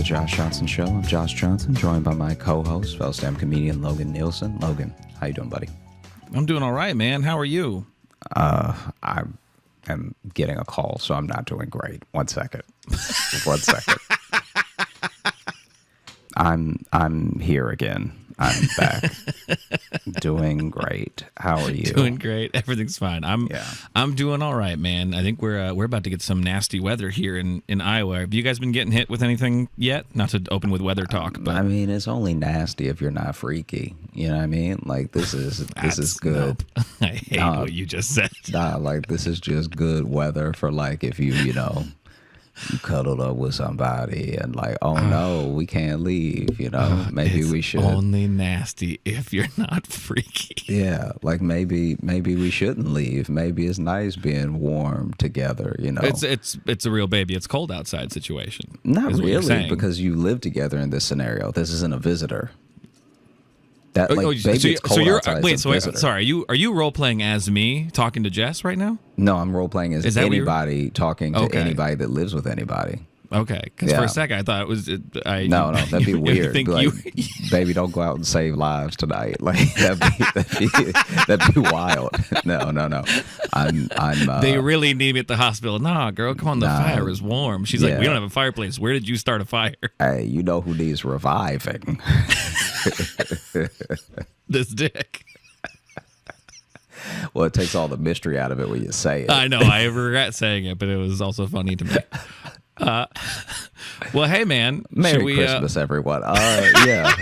Josh Johnson Show. I'm Josh Johnson, joined by my co-host, fellow stand-up comedian Logan Nielsen. Logan, how you doing, buddy? I'm doing all right, man. How are you? I am getting a call, so I'm not doing great. 1 second. 1 second. I'm here again. I'm back. Doing great. How are you? Doing great. Everything's fine. I'm doing all right, man. I think we're about to get some nasty weather here in Iowa. Have you guys been getting hit with anything yet? Not to open with weather talk, but I mean, it's only nasty if you're not freaky. You know what I mean? Like this is good. Nope. I hate what you just said. Nah, like this is just good weather for like if you cuddled up with somebody and like, oh no, we can't leave, maybe we should. Only nasty if you're not freaky. Yeah, like maybe we shouldn't leave. Maybe it's nice being warm together, It's a real baby. It's cold outside situation. Not really, because you live together in this scenario. This isn't a visitor. That it's cold outside. Sorry, are you role playing as me talking to Jess right now? No, I'm role playing as anybody talking to anybody that lives with anybody. Okay, because for a second I thought it was. No, that'd be weird. Be like, baby, don't go out and save lives tonight. Like that'd be wild. No. I'm. They really need me at the hospital. Nah, girl, come on. The fire is warm. She's like, we don't have a fireplace. Where did you start a fire? Hey, you know who needs reviving? This dick. Well, it takes all the mystery out of it when you say it. I know. I regret saying it, but it was also funny to me. Well, hey, man. Merry Christmas, everyone. Yeah.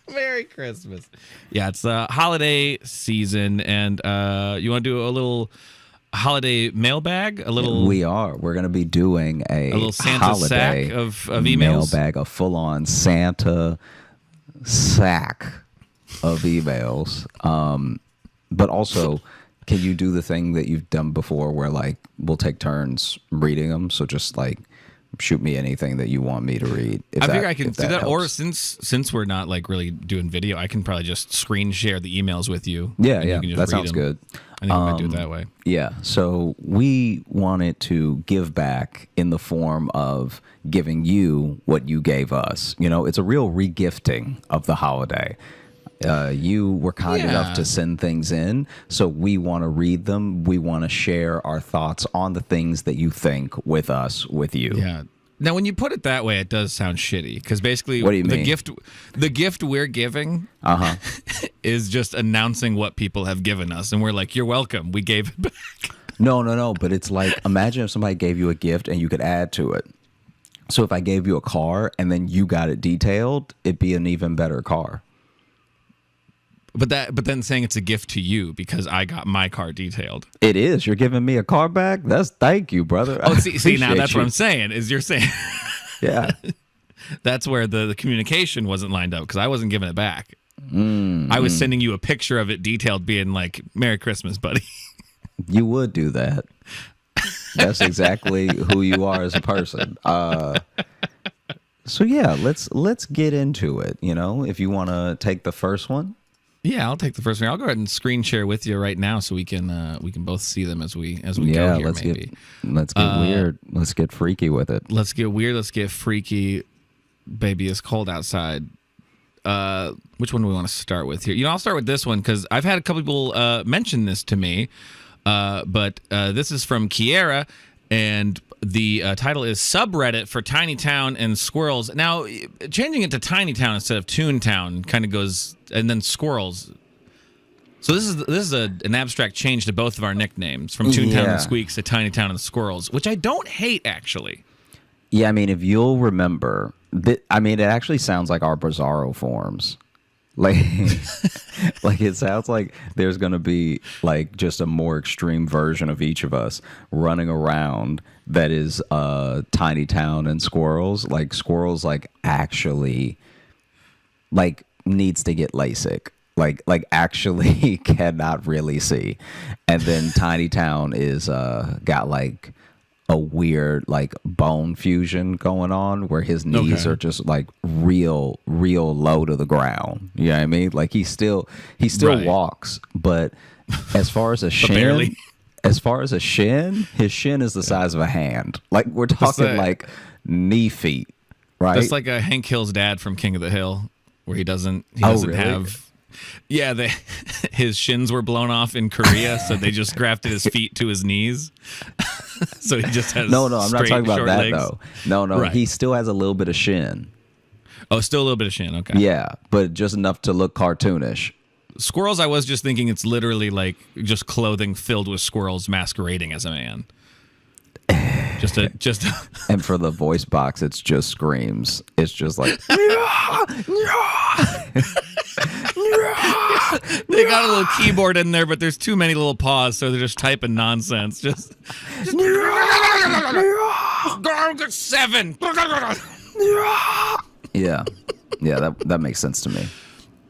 Merry Christmas. Yeah, it's the holiday season, and you want to do a little holiday mailbag? We are. We're going to be doing a little Santa holiday sack of emails? Mailbag, a full-on Santa sack of emails. But also, can you do the thing that you've done before where, like, we'll take turns reading them? So just, like, shoot me anything that you want me to read. I figure I can do that. Helps. Or since we're not, like, really doing video, I can probably just screen share the emails with you. Yeah. That sounds good. I think I might do it that way. Yeah. So we wanted to give back in the form of giving you what you gave us. It's a real regifting of the holiday. You were kind enough to send things in, so we want to read them. We want to share our thoughts on the things that you think with us, with you. Yeah. Now, when you put it that way, it does sound shitty because basically, what do you mean? The gift we're giving, is just announcing what people have given us, and we're like, "You're welcome. We gave it back." No. But it's like, imagine if somebody gave you a gift and you could add to it. So if I gave you a car and then you got it detailed, it'd be an even better car. But then saying it's a gift to you because I got my car detailed. It is. You're giving me a car back? Thank you, brother. Oh, see now that's what I'm saying, is you're saying. Yeah. That's where the communication wasn't lined up because I wasn't giving it back. I was sending you a picture of it detailed being like, Merry Christmas, buddy. You would do that. That's exactly who you are as a person. So yeah, let's get into it. If you want to take the first one. Yeah, I'll take the first one. I'll go ahead and screen share with you right now so we can both see them as we go here. Let's get weird. Let's get freaky with it. Let's get weird. Let's get freaky. Baby, it's cold outside. Which one do we want to start with here? I'll start with this one because I've had a couple people mention this to me. But this is from Kiera, and the title is Subreddit for Tiny Town and Squirrels. Now, changing it to Tiny Town instead of Toontown kind of goes, and then Squirrels. So this is an abstract change to both of our nicknames from Toontown and Squeaks to Tiny Town and Squirrels, which I don't hate, actually. Yeah, I mean, if you'll remember, it actually sounds like our Bizarro forms. Like it sounds like there's going to be like just a more extreme version of each of us running around that is Tiny Town and Squirrels. Like Squirrels like actually like needs to get LASIK. Like actually cannot really see. And then Tiny Town is got like a weird like bone fusion going on where his knees are just like real low to the ground. You know what I mean? Like he still walks, but as far as a shin, his shin is the size of a hand. Like we're talking like knee feet. right? That's like a Hank Hill's dad from King of the Hill, where he doesn't really? have. Yeah, his shins were blown off in Korea, so they just grafted his feet to his knees. So he just has no, I'm not talking about that legs. though. No, Right. he still has a little bit of shin. Oh, still a little bit of shin. Okay. Yeah, but just enough to look cartoonish. Squirrels, I was just thinking it's literally like just clothing filled with squirrels masquerading as a man. Just And for the voice box, it's just screams. It's just like they got a little keyboard in there, but there's too many little paws, so they're just typing nonsense. Just 7. yeah, that makes sense to me.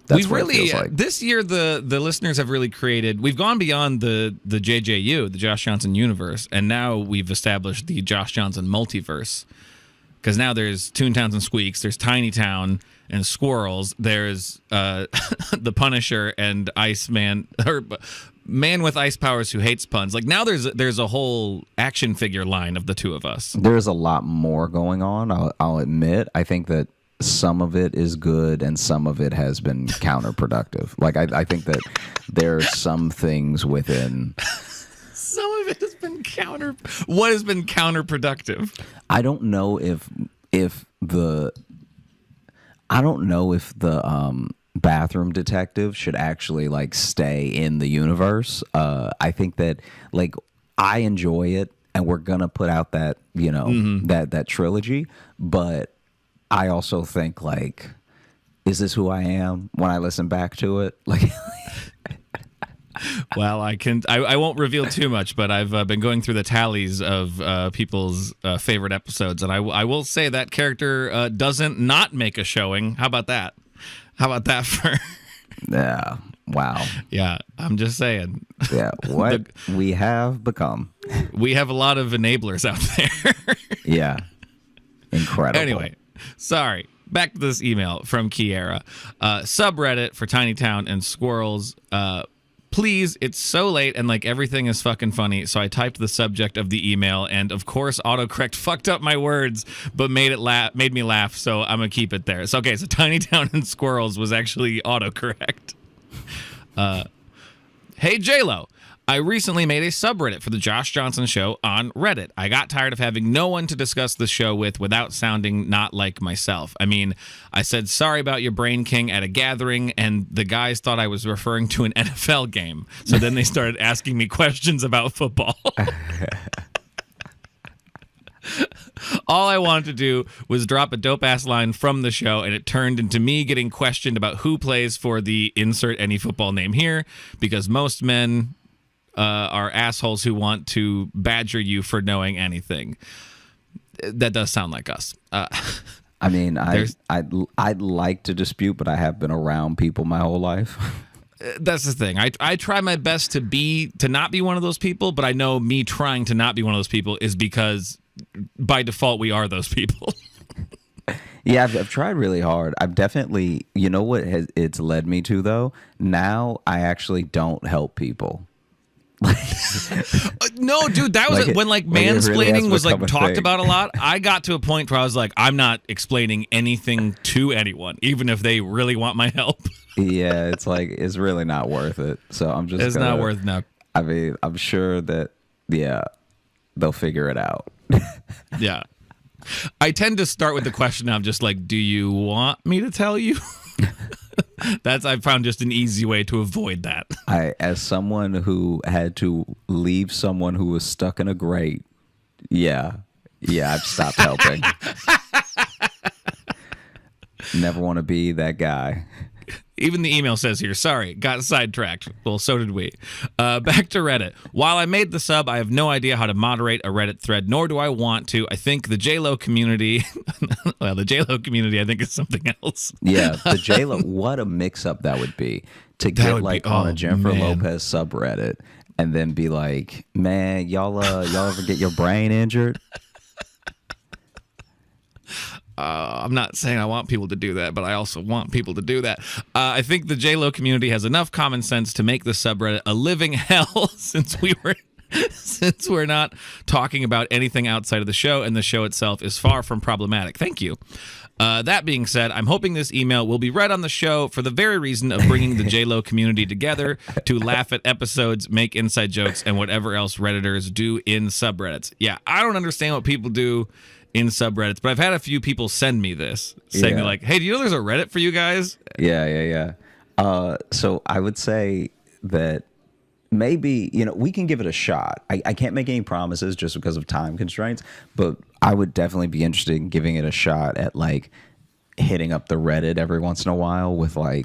That's We've what it really feels like. this year the listeners have really created. We've gone beyond the JJU, the Josh Johnson universe, and now we've established the Josh Johnson multiverse. Because now there's Toontowns and Squeaks, there's Tiny Town and Squirrels, there's the Punisher and Iceman, or Man with Ice Powers who hates puns. Like now there's a whole action figure line of the two of us. There's a lot more going on. I'll admit. I think that some of it is good and some of it has been counterproductive. Like I think that there are some things within. Some of it has been What has been counterproductive? I don't know if the bathroom detective should actually like stay in the universe. I think that like I enjoy it, and we're gonna put out that that trilogy, but I also think like, is this who I am when I listen back to it? Like, well, I won't reveal too much, but I've been going through the tallies of people's favorite episodes, and I will say that character doesn't not make a showing. How about that? How about that for? Yeah. Wow. Yeah, I'm just saying. Yeah, what we have become. We have a lot of enablers out there. Yeah. Incredible. Anyway, sorry. Back to this email from Kiera. Subreddit for Tiny Town and Squirrels. Please, it's so late and like everything is fucking funny. So I typed the subject of the email, and of course autocorrect fucked up my words, but made me laugh. So I'm gonna keep it there. So okay, so Tiny Town and Squirrels was actually autocorrect. Hey JLo, I recently made a subreddit for the Josh Johnson Show on Reddit. I got tired of having no one to discuss the show with without sounding not like myself. I mean, I said sorry about your Brain King at a gathering, and the guys thought I was referring to an NFL game. So then they started asking me questions about football. All I wanted to do was drop a dope-ass line from the show, and it turned into me getting questioned about who plays for the insert any football name here, because most men are assholes who want to badger you for knowing anything. That does sound like us. I mean, I'd like to dispute, but I have been around people my whole life. That's the thing. I try my best to not be one of those people, but I know me trying to not be one of those people is because by default we are those people. Yeah, I've tried really hard. I've definitely, you know what it's led me to though? Now I actually don't help people. No, dude, that was when mansplaining really was like become a talked thing. about a lot. I got to a point where I was like, I'm not explaining anything to anyone, even if they really want my help. Yeah, it's like it's really not worth it. So I'm just It's not worth now. I mean, I'm sure that they'll figure it out. Yeah. I tend to start with the question of just like, do you want me to tell you? I found just an easy way to avoid that. As someone who had to leave someone who was stuck in a grate, I've stopped helping. Never want to be that guy. Even the email says here, sorry, got sidetracked. Well, so did we. Back to Reddit. While I made the sub, I have no idea how to moderate a Reddit thread, nor do I want to. I think the JLo community, well, the JLo community, I think is something else. Yeah, the JLo, what a mix-up that would be to get like on a Jennifer Lopez subreddit and then be like, man, y'all ever get your brain injured? I'm not saying I want people to do that, but I also want people to do that. I think the JLo community has enough common sense to make the subreddit a living hell since we're not talking about anything outside of the show, and the show itself is far from problematic. Thank you. That being said, I'm hoping this email will be read on the show for the very reason of bringing the J-Lo community together to laugh at episodes, make inside jokes, and whatever else Redditors do in subreddits. Yeah, I don't understand what people do in subreddits, but I've had a few people send me this, saying like, hey, do you know there's a Reddit for you guys? Yeah. So I would say that maybe, we can give it a shot. I can't make any promises just because of time constraints, but I would definitely be interested in giving it a shot at like hitting up the Reddit every once in a while with a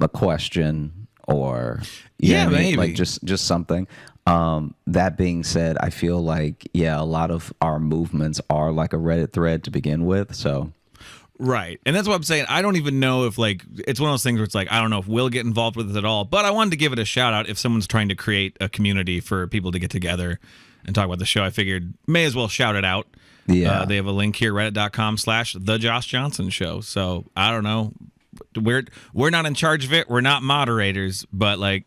question or maybe like just something. That being said, I feel like a lot of our movements are like a Reddit thread to begin with, so. Right. And that's what I'm saying. I don't even know if, like, it's one of those things where it's like, I don't know if we'll get involved with it at all. But I wanted to give it a shout out if someone's trying to create a community for people to get together and talk about the show. I figured may as well shout it out. Yeah. They have a link here, reddit.com/The Josh Johnson Show. So I don't know. We're not in charge of it. We're not moderators. But, like,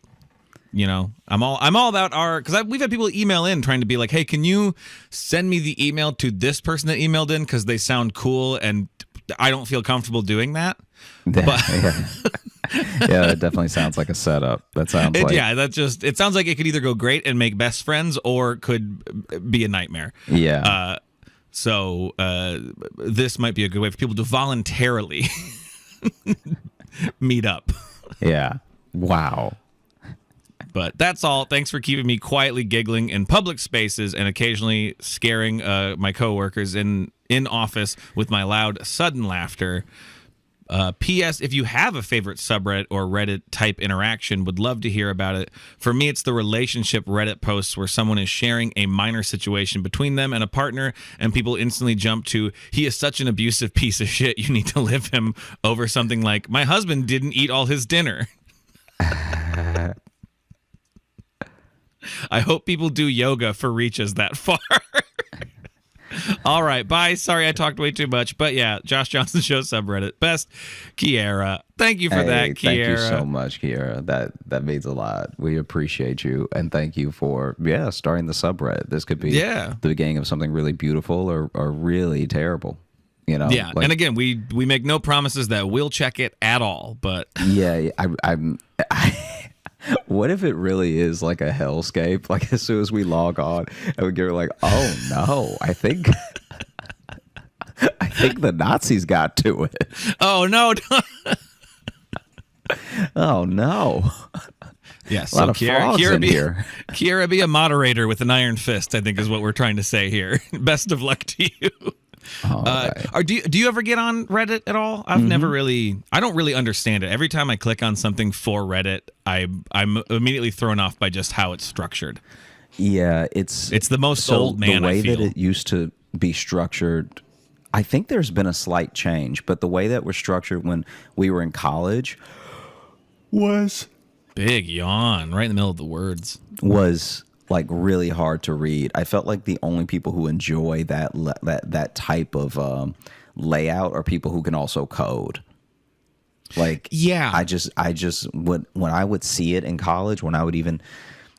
I'm all about because we've had people email in trying to be like, hey, can you send me the email to this person that emailed in because they sound cool and I don't feel comfortable doing that. But yeah, that definitely sounds like a setup. That sounds like it sounds like it could either go great and make best friends or could be a nightmare. Yeah. So this might be a good way for people to voluntarily meet up. Yeah. Wow. But that's all. Thanks for keeping me quietly giggling in public spaces and occasionally scaring my coworkers in office with my loud, sudden laughter. P.S. If you have a favorite subreddit or Reddit type interaction, would love to hear about it. For me, it's the relationship Reddit posts where someone is sharing a minor situation between them and a partner, and people instantly jump to, he is such an abusive piece of shit, you need to live him, over something like, my husband didn't eat all his dinner. I hope people do yoga for reaches that far. All right, bye. Sorry I talked way too much. But yeah, Josh Johnson Show subreddit. Best, Kiera. Thank you for that, Kiera. Thank you so much, Kiera. That means a lot. We appreciate you. And thank you for, starting the subreddit. This could be the beginning of something really beautiful or really terrible. Yeah, and again, we make no promises that we'll check it at all. But yeah, I'm what if it really is like a hellscape? Like as soon as we log on and we get like, oh no, I think the Nazis got to it. Oh no. Oh no. Yes, a lot of frogs in here. Kiera, be a moderator with an iron fist, I think is what we're trying to say here. Best of luck to you. Right. Do you ever get on Reddit at all? I've never really. I don't really understand it. Every time I click on something for Reddit, I'm immediately thrown off by just how it's structured. Yeah, it's the most old man. The way I feel. that it used to be structured, I think there's been a slight change. But the way that we're structured when we were in college was big yawn right in the middle of the words. Was like really hard to read. I felt like the only people who enjoy that type of layout are people who can also code. Like, yeah, I just would, when I would see it in college, when I would even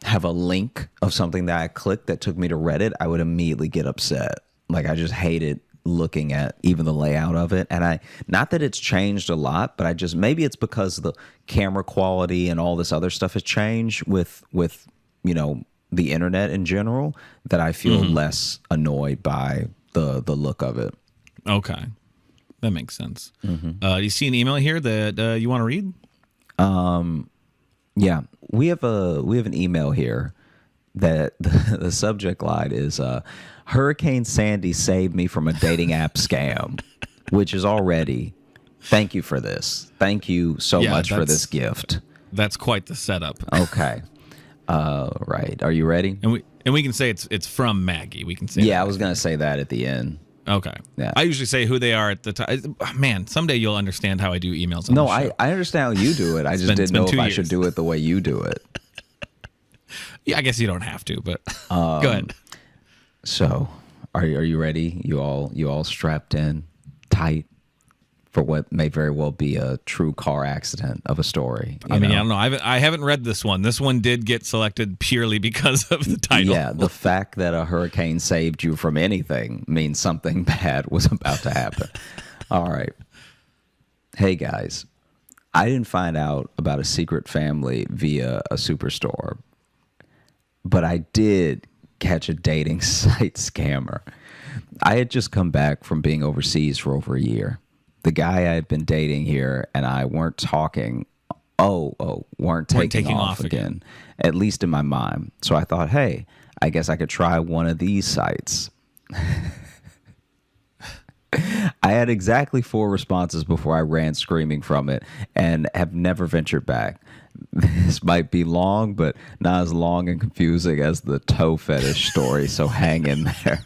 have a link of something that I clicked that took me to Reddit, I would immediately get upset. Like I just hated looking at even the layout of it. And not that it's changed a lot, but maybe it's because the camera quality and all this other stuff has changed with the internet in general, that I feel less annoyed by the look of it. Okay, that makes sense. Do you see an email here that you want to read? Yeah, we have an email here that the subject line is Hurricane Sandy saved me from a dating app scam, which is already, thank you for this. Thank you so much for this gift. That's quite the setup. Okay. Right. Are you ready? And we can say it's from Maggie. We can say I was going to say that at the end. Okay. Yeah. I usually say who they are at the time. Man, someday you'll understand how I do emails. No, I understand how you do it. I just didn't know if I should do it the way you do it. Yeah, I guess you don't have to, but go ahead. So, are you ready? You all strapped in tight for what may very well be a true car accident of a story. I mean, I don't know. I haven't read this one. This one did get selected purely because of the title. Yeah, the fact that a hurricane saved you from anything means something bad was about to happen. All right. Hey, guys. I didn't find out about a secret family via a superstore, but I did catch a dating site scammer. I had just come back from being overseas for over a year. The guy I had been dating here and I weren't talking. Weren't taking off again, at least in my mind. So I thought, hey, I guess I could try one of these sites. I had exactly 4 responses before I ran screaming from it and have never ventured back. This might be long, but not as long and confusing as the toe fetish story, so hang in there.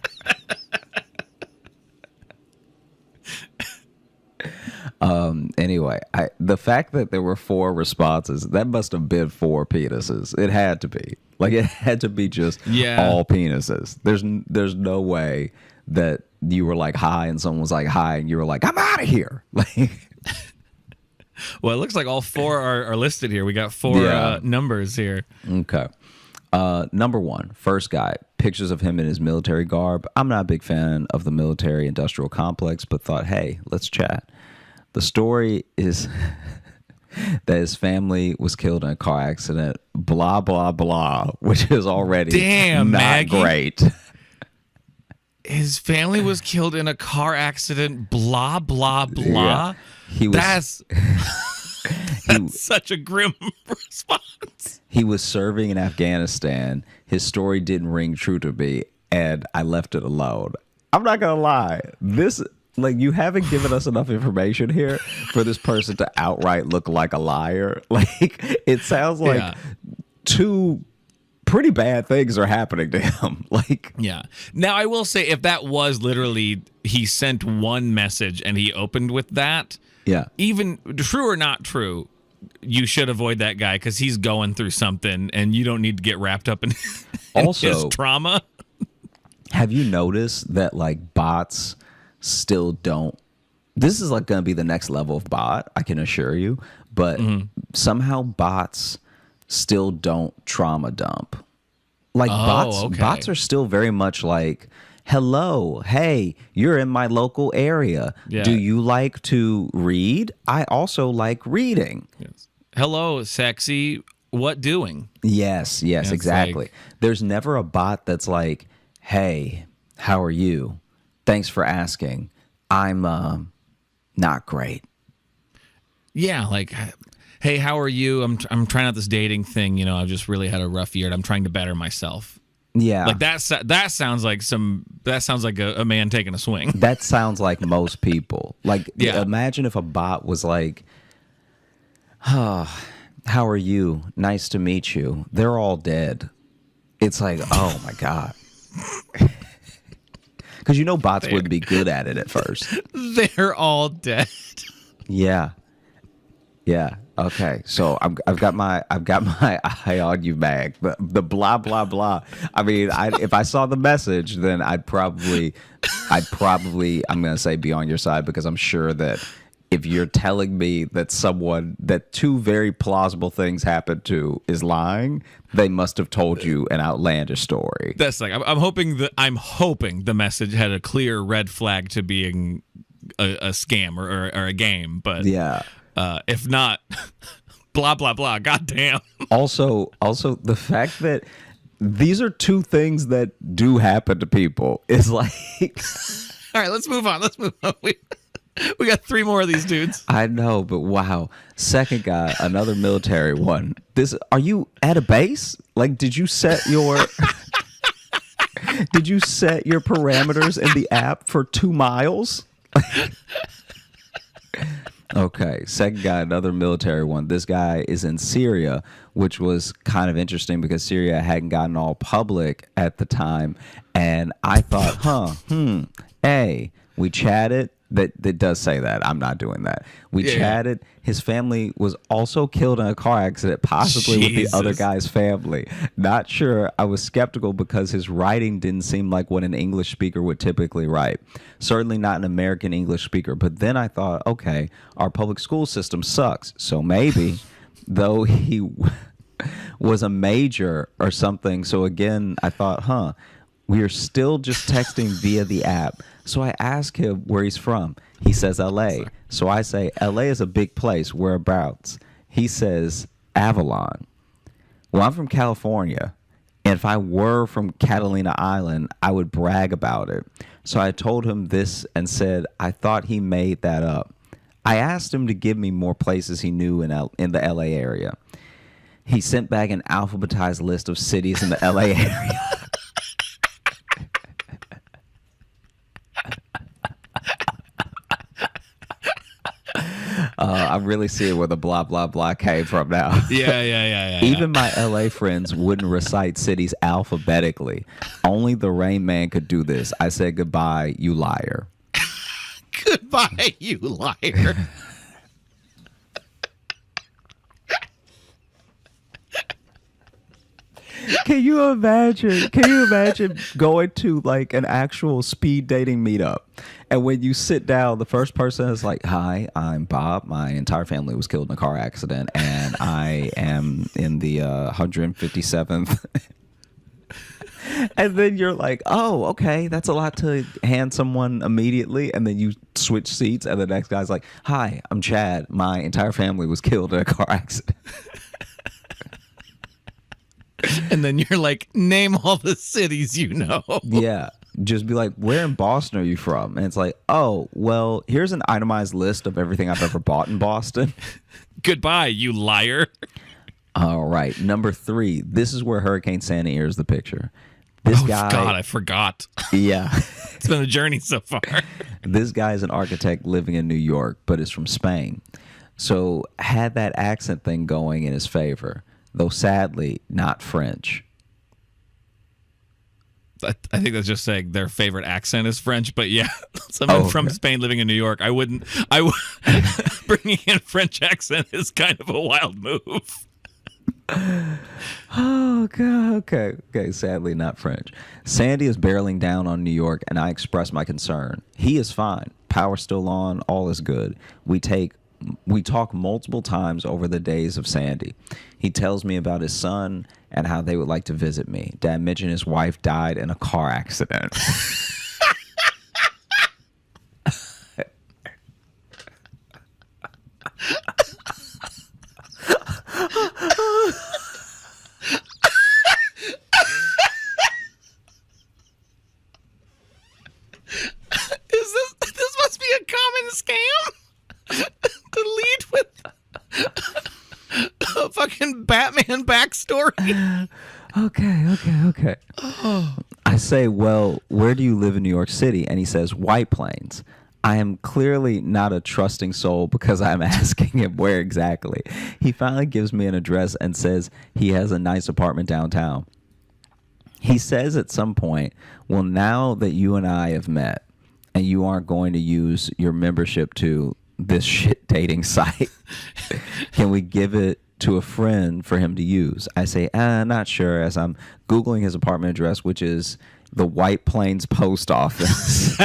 Anyway, the fact that there were 4 responses, that must have been 4 penises. It had to be. Like, it had to be just all penises. There's no way that you were like, hi, and someone was like, hi, and you were like, I'm out of here. Like, well, it looks like all 4 are listed here. We got 4 numbers here. Okay. Number 1, first guy, pictures of him in his military garb. I'm not a big fan of the military industrial complex, but thought, hey, let's chat. The story is that his family was killed in a car accident, blah, blah, blah, which is already not Maggie. Great. His family was killed in a car accident, blah, blah, blah. Yeah. That's such a grim response. He was serving in Afghanistan. His story didn't ring true to me, and I left it alone. I'm not going to lie. You haven't given us enough information here for this person to outright look like a liar. Like, it sounds like 2 pretty bad things are happening to him. Like, yeah. Now, I will say, if that was literally he sent one message and he opened with that, even true or not true, you should avoid that guy because he's going through something and you don't need to get wrapped up in, his trauma. Have you noticed that, like, bots still don't? This is like going to be the next level of bot, I can assure you. But somehow bots still don't trauma dump. Like, bots are still very much like, hello, hey, you're in my local area. Yeah. Do you like to read? I also like reading. Yes. Hello, sexy. What doing? Yes, exactly. Like, there's never a bot that's like, hey, how are you? Thanks for asking. I'm not great. Yeah, like, hey, how are you? I'm trying out this dating thing. You know, I've just really had a rough year and I'm trying to better myself. Yeah. Like, that sounds like a man taking a swing. That sounds like most people. Like, imagine if a bot was like, oh, how are you? Nice to meet you. They're all dead. It's like, oh my God. Because bots wouldn't be good at it at first. They're all dead. Yeah. Okay. So I've got my eye on you, Mag. The blah blah blah. I mean, if I saw the message, then I'd probably I'm gonna say be on your side, because I'm sure that if you're telling me that 2 very plausible things happened to is lying, they must have told you an outlandish story. That's like, I'm hoping the message had a clear red flag to being a scam or a game, but if not, blah blah blah. Goddamn. Also, the fact that these are 2 things that do happen to people is like. All right, let's move on. We got 3 more of these dudes. I know, but wow. Second guy, another military one. Are you at a base? Like, did you set your parameters in the app for 2 miles? Okay, second guy, another military one. This guy is in Syria, which was kind of interesting because Syria hadn't gotten all public at the time. And I thought, hey, we chatted. That does say that. I'm not doing that. We chatted. His family was also killed in a car accident, possibly with the other guy's family. Not sure. I was skeptical because his writing didn't seem like what an English speaker would typically write. Certainly not an American English speaker. But then I thought, okay, our public school system sucks. So maybe, though he was a major or something. So again, I thought, we are still just texting via the app. So I ask him where he's from. He says LA. So I say, LA is a big place. Whereabouts? He says Avalon. Well, I'm from California. And if I were from Catalina Island, I would brag about it. So I told him this and said, I thought he made that up. I asked him to give me more places he knew in the LA area. He sent back an alphabetized list of cities in the LA area. I'm really seeing where the blah, blah, blah came from now. Yeah. Even my LA friends wouldn't recite cities alphabetically. Only the Rain Man could do this. I said, goodbye, you liar. Goodbye, you liar. Can you imagine going to like an actual speed dating meetup, and when you sit down, the first person is like, hi, I'm Bob, my entire family was killed in a car accident, and I am in the 157th. And then you're like, oh, okay, that's a lot to hand someone immediately. And then you switch seats, and the next guy's like, hi, I'm Chad, my entire family was killed in a car accident. And then you're like, name all the cities you know. Yeah. Just be like, where in Boston are you from? And it's like, oh, well, here's an itemized list of everything I've ever bought in Boston. Goodbye, you liar. All right. Number 3. This is where Hurricane Sandy enters the picture. This guy. God, I forgot. Yeah. It's been a journey so far. This guy is an architect living in New York, but is from Spain. So had that accent thing going in his favor, though sadly not French. I think that's just saying their favorite accent is French, but yeah, someone from Spain living in New York, bringing in French accent is kind of a wild move. Oh, God. Okay. Sadly, not French. Sandy is barreling down on New York, and I express my concern. He is fine. Power's still on. All is good. We talk multiple times over the days of Sandy. He tells me about his son and how they would like to visit me. Dad mentioned his wife died in a car accident. This must be a common scam? To lead with a fucking Batman backstory. Okay. I say, well, where do you live in New York City? And he says, White Plains. I am clearly not a trusting soul because I'm asking him where exactly. He finally gives me an address and says he has a nice apartment downtown. He says at some point, well, now that you and I have met and you aren't going to use your membership to this shit dating site, can we give it to a friend for him to use? I say, not sure, as I'm Googling his apartment address, which is the White Plains Post Office.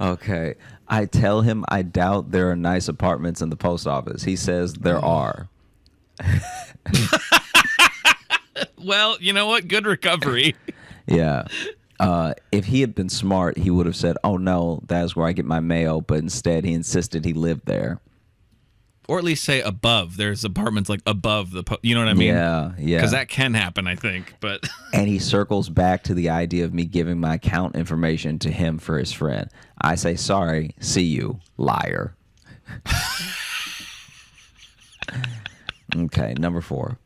Okay. I tell him I doubt there are nice apartments in the post office. He says there are. Well, you know what? Good recovery. Yeah. If he had been smart, he would have said, oh, no, that's where I get my mail. But instead, he insisted he lived there. Or at least say above. There's apartments like above the, you know what I mean? Yeah. Because that can happen, I think. But and he circles back to the idea of me giving my account information to him for his friend. I say, sorry, see you, liar. Okay, number 4.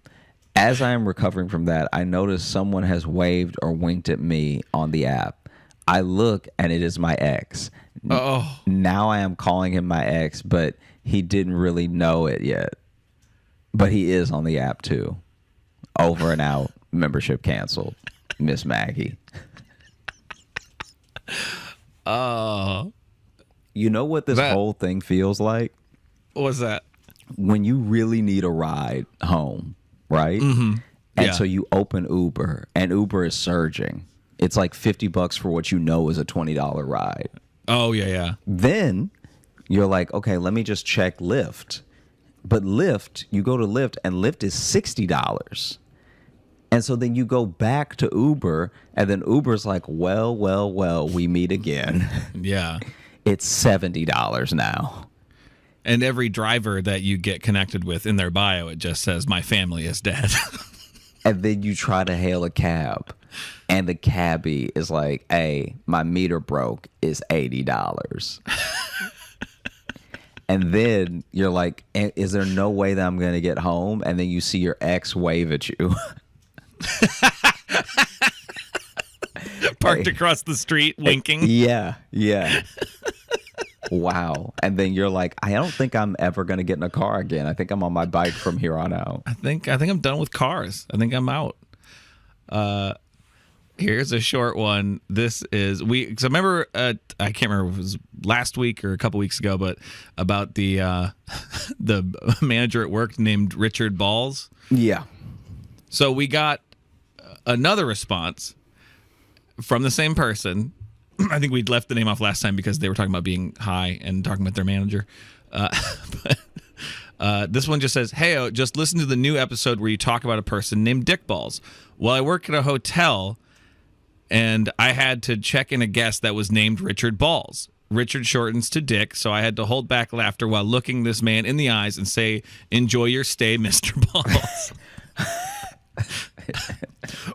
As I am recovering from that, I notice someone has waved or winked at me on the app. I look, and it is my ex. Oh. Now I am calling him my ex, but he didn't really know it yet. But he is on the app too. Over and out. Membership canceled. Miss Maggie. Oh. You know what this whole thing feels like? What's that? When you really need a ride home, right? Mm-hmm. And so you open Uber, and Uber is surging. It's like $50 for what you know is a $20 ride. Oh, yeah. Then you're like, okay, let me just check Lyft. But Lyft, you go to Lyft, and Lyft is $60. And so then you go back to Uber, and then Uber's like, well, we meet again. Yeah. It's $70 now. And every driver that you get connected with in their bio, it just says, my family is dead. And then you try to hail a cab, and the cabbie is like, hey, my meter broke, is $80. And then you're like, is there no way that I'm going to get home? And then you see your ex wave at you. Parked across the street, winking. Yeah. Wow. And then you're like, I don't think I'm ever going to get in a car again. I think I'm on my bike from here on out. I think I'm done with cars. I think I'm out. Here's a short one. This is because I remember I can't remember if it was last week or a couple weeks ago, but about the the manager at work named Richard Balls. Yeah. So we got another response from the same person. I think we'd left the name off last time because they were talking about being high and talking about their manager. But this one just says, hey, just listen to the new episode where you talk about a person named Dick Balls. Well, I work at a hotel, and I had to check in a guest that was named Richard Balls. Richard shortens to Dick, so I had to hold back laughter while looking this man in the eyes and say, enjoy your stay, Mr. Balls.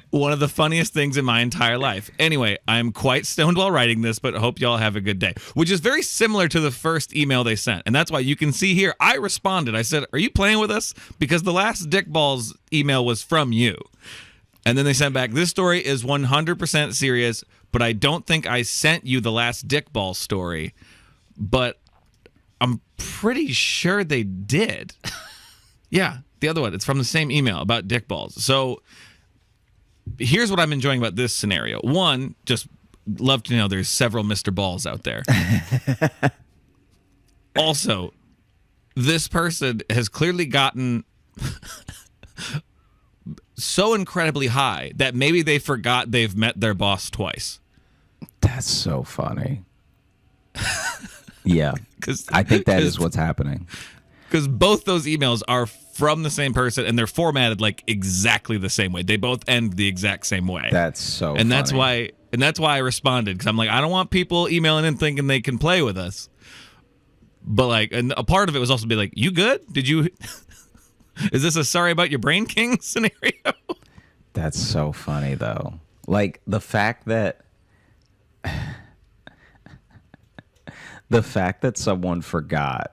One of the funniest things in my entire life. Anyway, I'm quite stoned while writing this, but hope y'all have a good day. Which is very similar to the first email they sent. And that's why you can see here, I responded. I said, are you playing with us? Because the last Dick Balls email was from you. And then they sent back, this story is 100% serious, but I don't think I sent you the last Dick Balls story. But I'm pretty sure they did. Yeah, the other one. It's from the same email about Dick Balls. So here's what I'm enjoying about this scenario. One, just love to know there's several Mr. Balls out there. Also, this person has clearly gotten so incredibly high that maybe they forgot they've met their boss twice. That's so funny. Yeah, I think that is what's happening. Because both those emails are from the same person, and they're formatted like exactly the same way. They both end the exact same way. That's so and funny. That's why I responded, because I'm like, I don't want people emailing in thinking they can play with us. But like, and a part of it was also be like, you good? Did you? Is this a sorry about your brain king scenario? That's so funny though. Like the fact that someone forgot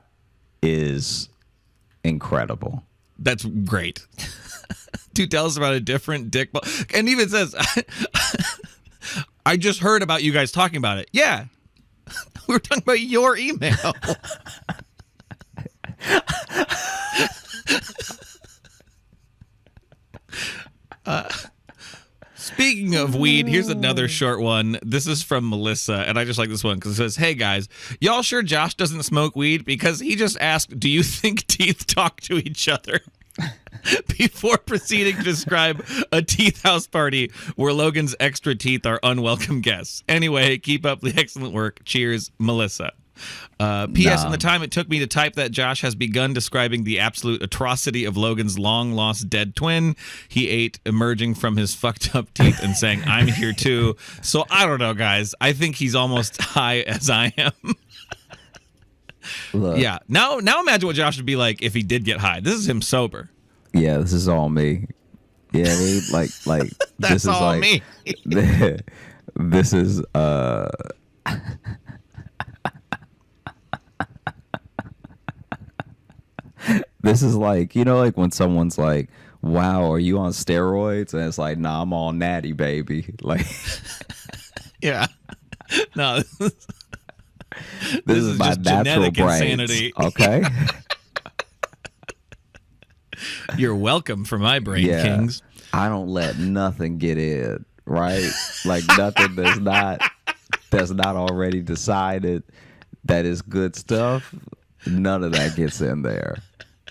is incredible. That's great. Dude tells about a different Dick Ball, and even says, I just heard about you guys talking about it. Yeah. We were talking about your email. Speaking of weed, here's another short one. This is from Melissa, and I just like this one because it says, hey guys, y'all sure Josh doesn't smoke weed? Because he just asked, do you think teeth talk to each other? Before proceeding to describe a teeth house party where Logan's extra teeth are unwelcome guests. Anyway, keep up the excellent work. Cheers, Melissa. P.S. In the time it took me to type that, Josh has begun describing the absolute atrocity of Logan's long-lost dead twin he ate emerging from his fucked up teeth and saying, I'm here too. So I don't know, guys. I think he's almost high as I am. Look. Yeah. Now imagine what Josh would be like if he did get high. This is him sober. Yeah, this is all me. Yeah, I mean, like that's this is all like, me. This is this is like, you know, like when someone's like, wow, are you on steroids? And it's like, nah, I'm all natty, baby. Like, yeah. No, this is my just natural genetic brains. insanity. Okay. You're welcome for my brain, Yeah. Kings. I don't let nothing get in, right? Like nothing that's not already decided that is good stuff. None of that gets in there.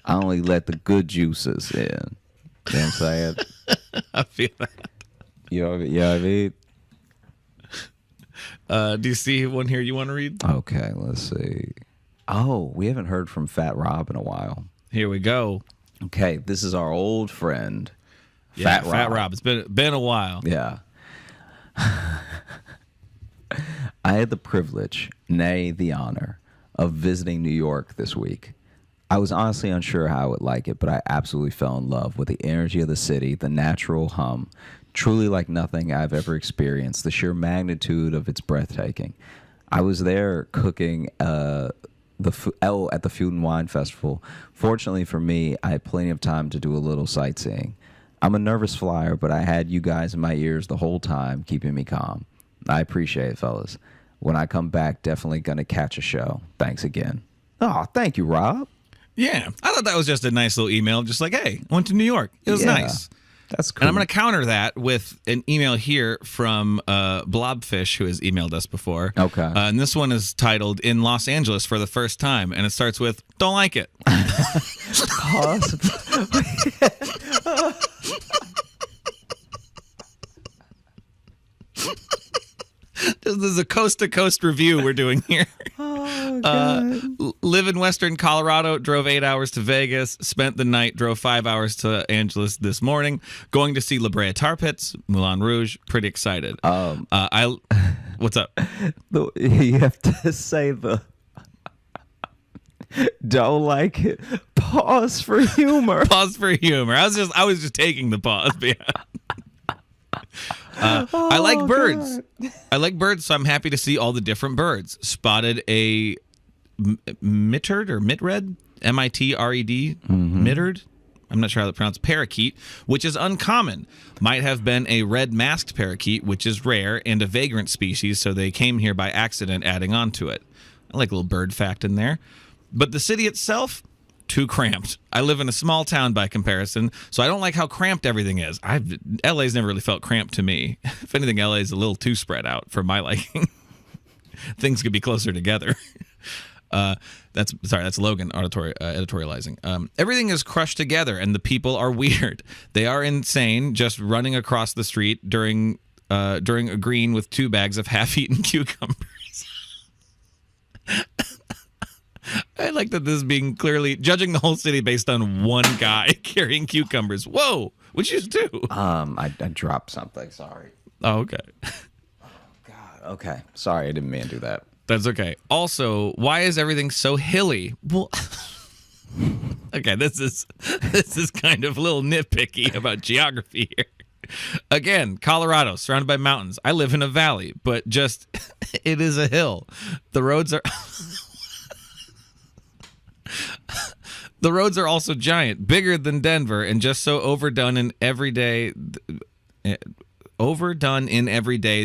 I only let the good juices in. You know what I'm saying? I feel that. You know what I mean? Do you see one here you want to read? Okay, let's see. Oh, we haven't heard from Fat Rob in a while. Here we go. Okay, this is our old friend, Yeah, Fat Rob. It's been a while. Yeah. I had the privilege, nay, the honor, of visiting New York this week. I was honestly unsure how I would like it, but I absolutely fell in love with the energy of the city, the natural hum, truly like nothing I've ever experienced, the sheer magnitude of its breathtaking. I was there cooking at the Food and Wine Festival. Fortunately for me, I had plenty of time to do a little sightseeing. I'm a nervous flyer, but I had you guys in my ears the whole time, keeping me calm. I appreciate it, fellas. When I come back, definitely going to catch a show. Thanks again. Oh, thank you, Rob. Yeah, I thought that was just a nice little email. Just like, hey, I went to New York. It was nice. That's cool. And I'm going to counter that with an email here from Blobfish, who has emailed us before. Okay. And this one is titled "In Los Angeles for the First Time," and it starts with "Don't like it." Pause. This is a coast-to-coast review we're doing here. Oh, God. Live in Western Colorado, drove 8 hours to Vegas, spent the night, drove 5 hours to Angeles this morning, going to see La Brea Tar Pits, Moulin Rouge, pretty excited. What's up? You have to say the don't like it. Pause for humor. Pause for humor. I was just taking the pause. Yeah. I like birds. God. I like birds, so I'm happy to see all the different birds. Spotted a mitterd or mitred, M-I-T-R-E-D, mitred. I'm not sure how to pronounce parakeet, which is uncommon. Might have been a red-masked parakeet, which is rare, and a vagrant species, so they came here by accident adding on to it. I like a little bird fact in there. But the city itself, too cramped. I live in a small town by comparison, so I don't like how cramped everything is. LA's never really felt cramped to me. If anything, LA's a little too spread out for my liking. Things could be closer together. That's Logan editorializing. Everything is crushed together, and the people are weird. They are insane, just running across the street during a green with 2 bags of half-eaten cucumbers. I like that this is being clearly judging the whole city based on one guy carrying cucumbers. Whoa, what'd you just do? I dropped something. Sorry. Oh, okay. God. Okay. Sorry, I didn't mean to do that. That's okay. Also, why is everything so hilly? Well, okay, this is kind of a little nitpicky about geography here. Again, Colorado, surrounded by mountains. I live in a valley, but just it is a hill. The roads are The roads are also giant, bigger than Denver, and just so overdone in every day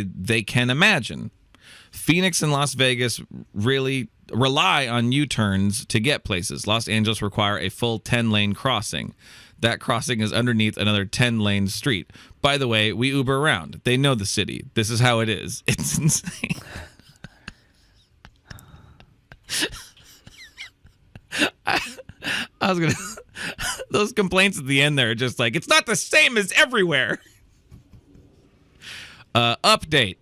they can imagine. Phoenix and Las Vegas really rely on U-turns to get places. Los Angeles require a full 10-lane crossing. That crossing is underneath another 10-lane street. By the way, we Uber around. They know the city. This is how it is. It's insane. I was gonna. Those complaints at the end there are just like, it's not the same as everywhere. Update.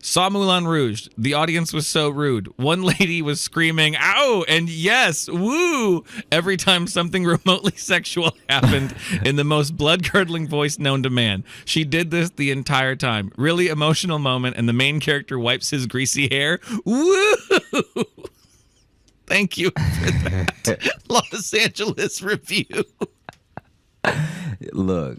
Saw Moulin Rouge. The audience was so rude. One lady was screaming, "Ow!" and "Yes, woo!" every time something remotely sexual happened in the most blood-curdling voice known to man. She did this the entire time. Really emotional moment, and the main character wipes his greasy hair. Woo! Thank you for that Los Angeles review. Look.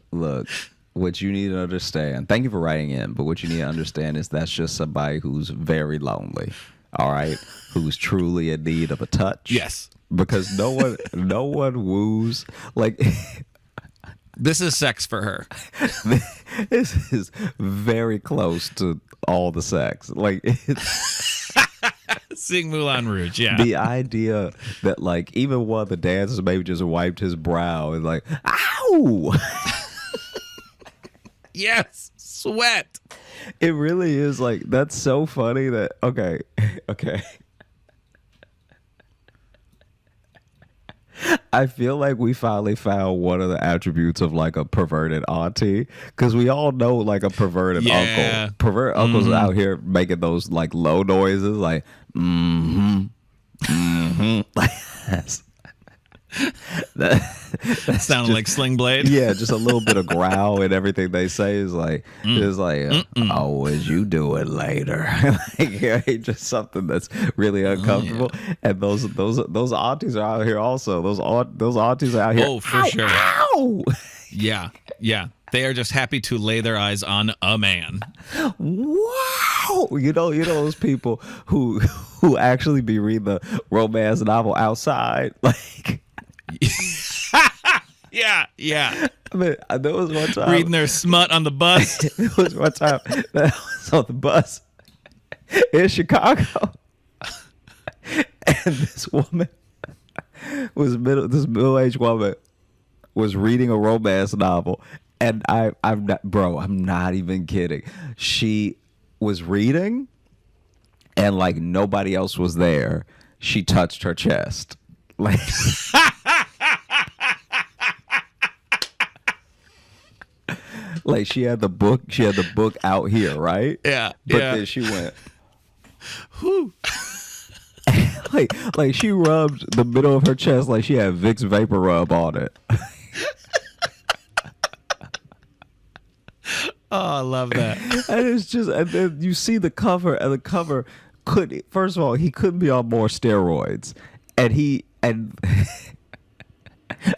What you need to understand, thank you for writing in, but what you need to understand is that's just somebody who's very lonely, all right? Who's truly in need of a touch. Yes. Because no one woos. Like, this is sex for her. This is very close to all the sex. Like, it's... Seeing Moulin Rouge, yeah. The idea that like even one of the dancers maybe just wiped his brow and like, ow! Yes, sweat. It really is like that's so funny that okay. I feel like we finally found one of the attributes of like a perverted auntie because we all know like a perverted uncle. Perverted uncles are out here making those like low noises like like that sounded like Sling Blade. Yeah, just a little bit of growl and everything they say is like oh, as you do it later. Like yeah, just something that's really uncomfortable. And those aunties are out here also. Those aunties are out here. Oh, for ow, sure. Ow! Yeah. They are just happy to lay their eyes on a man. Wow. You know those people who actually be reading the romance novel outside, like. Yeah. I mean, there was one time reading their smut on the bus. There was one time that I was on the bus in Chicago, and this woman this middle-aged woman was reading a romance novel, and I'm not even kidding. She was reading, and like nobody else was there. She touched her chest, like. Like she had the book out here, right? Yeah. But then she went, whoo. like she rubbed the middle of her chest like she had Vicks Vapor Rub on it. Oh, I love that. And it's just, and then you see the cover, and the cover first of all, he couldn't be on more steroids, and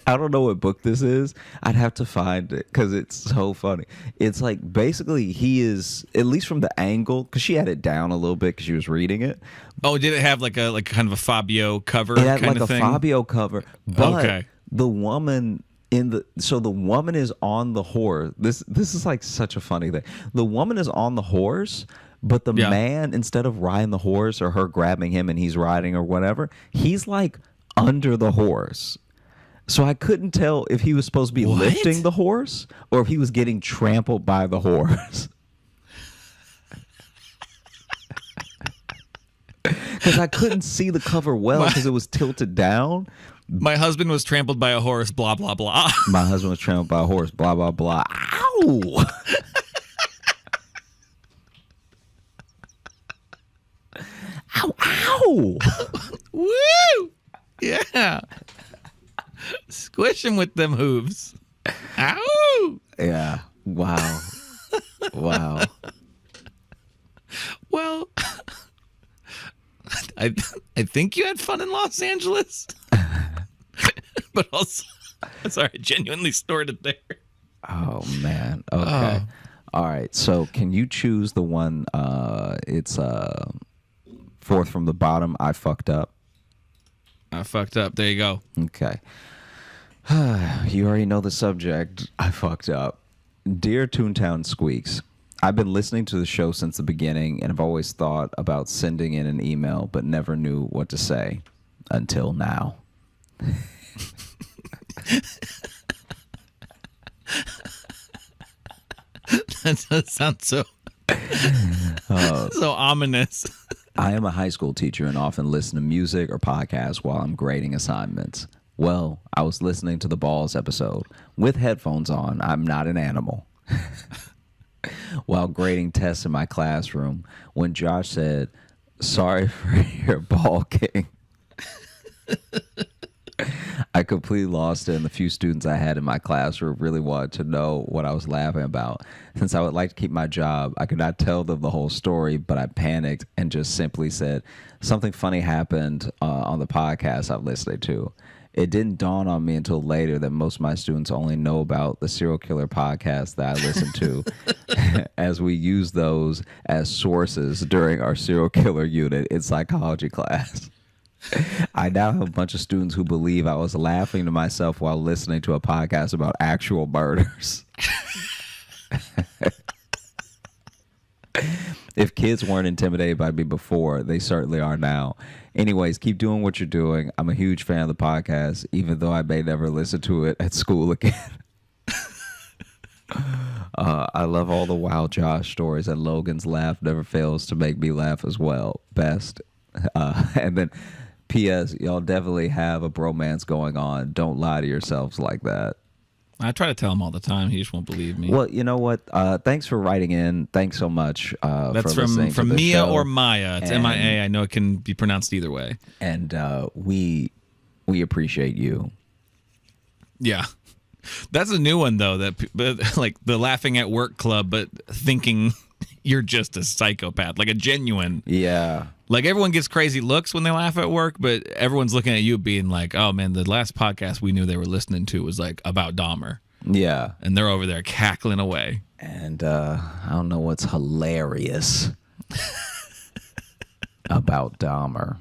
I don't know what book this is. I'd have to find it because it's so funny. It's like basically he is, at least from the angle, because she had it down a little bit because she was reading it. Oh, did it have like kind of a Fabio cover? It had kind like of a thing? Fabio cover, but okay. The woman the woman is on the horse. This is like such a funny thing. The woman is on the horse, but the man, instead of riding the horse or her grabbing him and he's riding or whatever, he's like under the horse. So I couldn't tell if he was supposed to be lifting the horse or if he was getting trampled by the horse. Because I couldn't see the cover well because it was tilted down. My husband was trampled by a horse, blah, blah, blah. My husband was trampled by a horse, blah, blah, blah. Ow! Ow, ow! Woo! Yeah. Squish him with them hooves. Ow! Yeah. Wow. Wow. Well, I think you had fun in Los Angeles. But also, sorry, I genuinely snorted there. Oh, man. Okay. Oh. All right. So can you choose the one, it's fourth from the bottom, I fucked up. I fucked up. There you go. Okay. You already know the subject. I fucked up. Dear Toontown Squeaks, I've been listening to the show since the beginning and have always thought about sending in an email, but never knew what to say until now. That does sound so ominous. I am a high school teacher and often listen to music or podcasts while I'm grading assignments. Well, I was listening to the Balls episode with headphones on. I'm not an animal. While grading tests in my classroom, when Josh said, "Sorry for your ball king," I completely lost it, and the few students I had in my classroom really wanted to know what I was laughing about. Since I would like to keep my job, I could not tell them the whole story, but I panicked and just simply said, "Something funny happened on the podcast I'm listening to." It didn't dawn on me until later that most of my students only know about the serial killer podcast that I listen to, as we use those as sources during our serial killer unit in psychology class. I now have a bunch of students who believe I was laughing to myself while listening to a podcast about actual murders. If kids weren't intimidated by me before, they certainly are now. Anyways, keep doing what you're doing. I'm a huge fan of the podcast, even though I may never listen to it at school again. I love all the Wild Josh stories, and Logan's laugh never fails to make me laugh as well. Best. And then, P.S. Y'all definitely have a bromance going on. Don't lie to yourselves like that. I try to tell him all the time. He just won't believe me. Well, you know what? Thanks for writing in. Thanks so much. That's for listening from to the Mia show. or Maya. It's MIA. I know it can be pronounced either way. And we appreciate you. Yeah. That's a new one, though, that like the laughing at work club, but thinking you're just a psychopath, like a genuine. Yeah. Like everyone gets crazy looks when they laugh at work, but everyone's looking at you being like, oh, man, the last podcast we knew they were listening to was like about Dahmer. Yeah. And they're over there cackling away. And I don't know what's hilarious about Dahmer.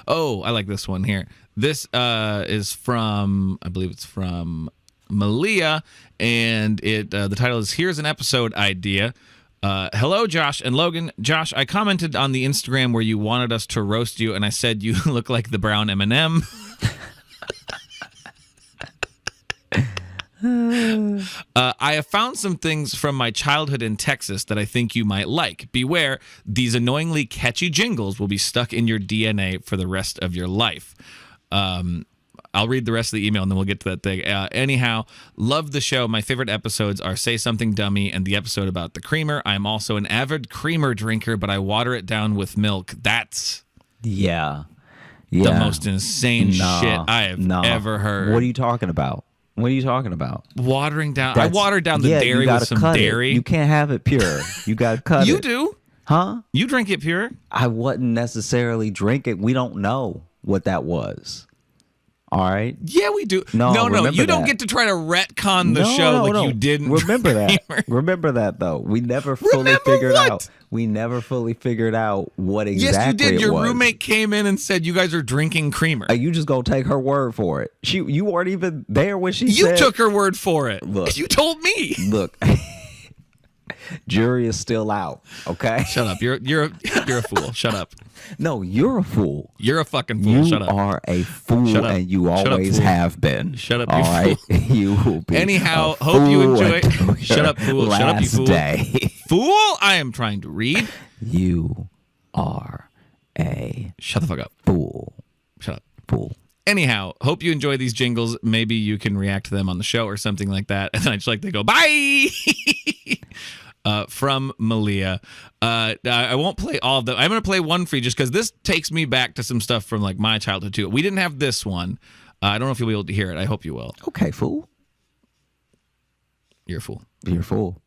Oh, I like this one here. This is from, I believe it's from Malia, and the title is "Here's an Episode Idea." Hello, Josh and Logan. Josh, I commented on the Instagram where you wanted us to roast you, and I said you look like the brown M&M. I have found some things from my childhood in Texas that I think you might like. Beware, these annoyingly catchy jingles will be stuck in your DNA for the rest of your life. I'll read the rest of the email and then we'll get to that thing. Anyhow, love the show. My favorite episodes are Say Something Dummy and the episode about the creamer. I'm also an avid creamer drinker, but I water it down with milk. That's the most insane shit I have ever heard. What are you talking about? What are you talking about? Watering down. I watered down the dairy with some dairy. You can't have it pure. You got to cut it. You do? Huh? You drink it pure? I wouldn't necessarily drink it. We don't know what that was. All right. Yeah, we do. No. You don't get to try to retcon the show you didn't. Remember that. Remember that though. We never fully figured out. We never fully figured out what exactly. Yes, you did. It Your was. roommate came in and said you guys are drinking creamer. You just gonna take her word for it. You weren't even there when she You said. took her word for it. Look, you told me. Look. Jury is still out. Okay. Shut up. You're a fool. Shut up. No, you're a fool. You're a fucking fool. Shut up. You are a fool, Shut up. and you always have been. Shut up. All you right. Fool. You will be. Anyhow, hope you enjoy. Shut up, fool. Shut up, you fool. Day. Fool. I am trying to read. You are a. Shut the fuck up. Fool. Shut up. Fool. Anyhow, hope you enjoy these jingles. Maybe you can react to them on the show or something like that. And I just like to go, bye. From Malia. I won't play all of them. I'm going to play one for you just because this takes me back to some stuff from like my childhood too. We didn't have this one. I don't know if you'll be able to hear it. I hope you will. Okay, fool. You're a fool. You're a fool.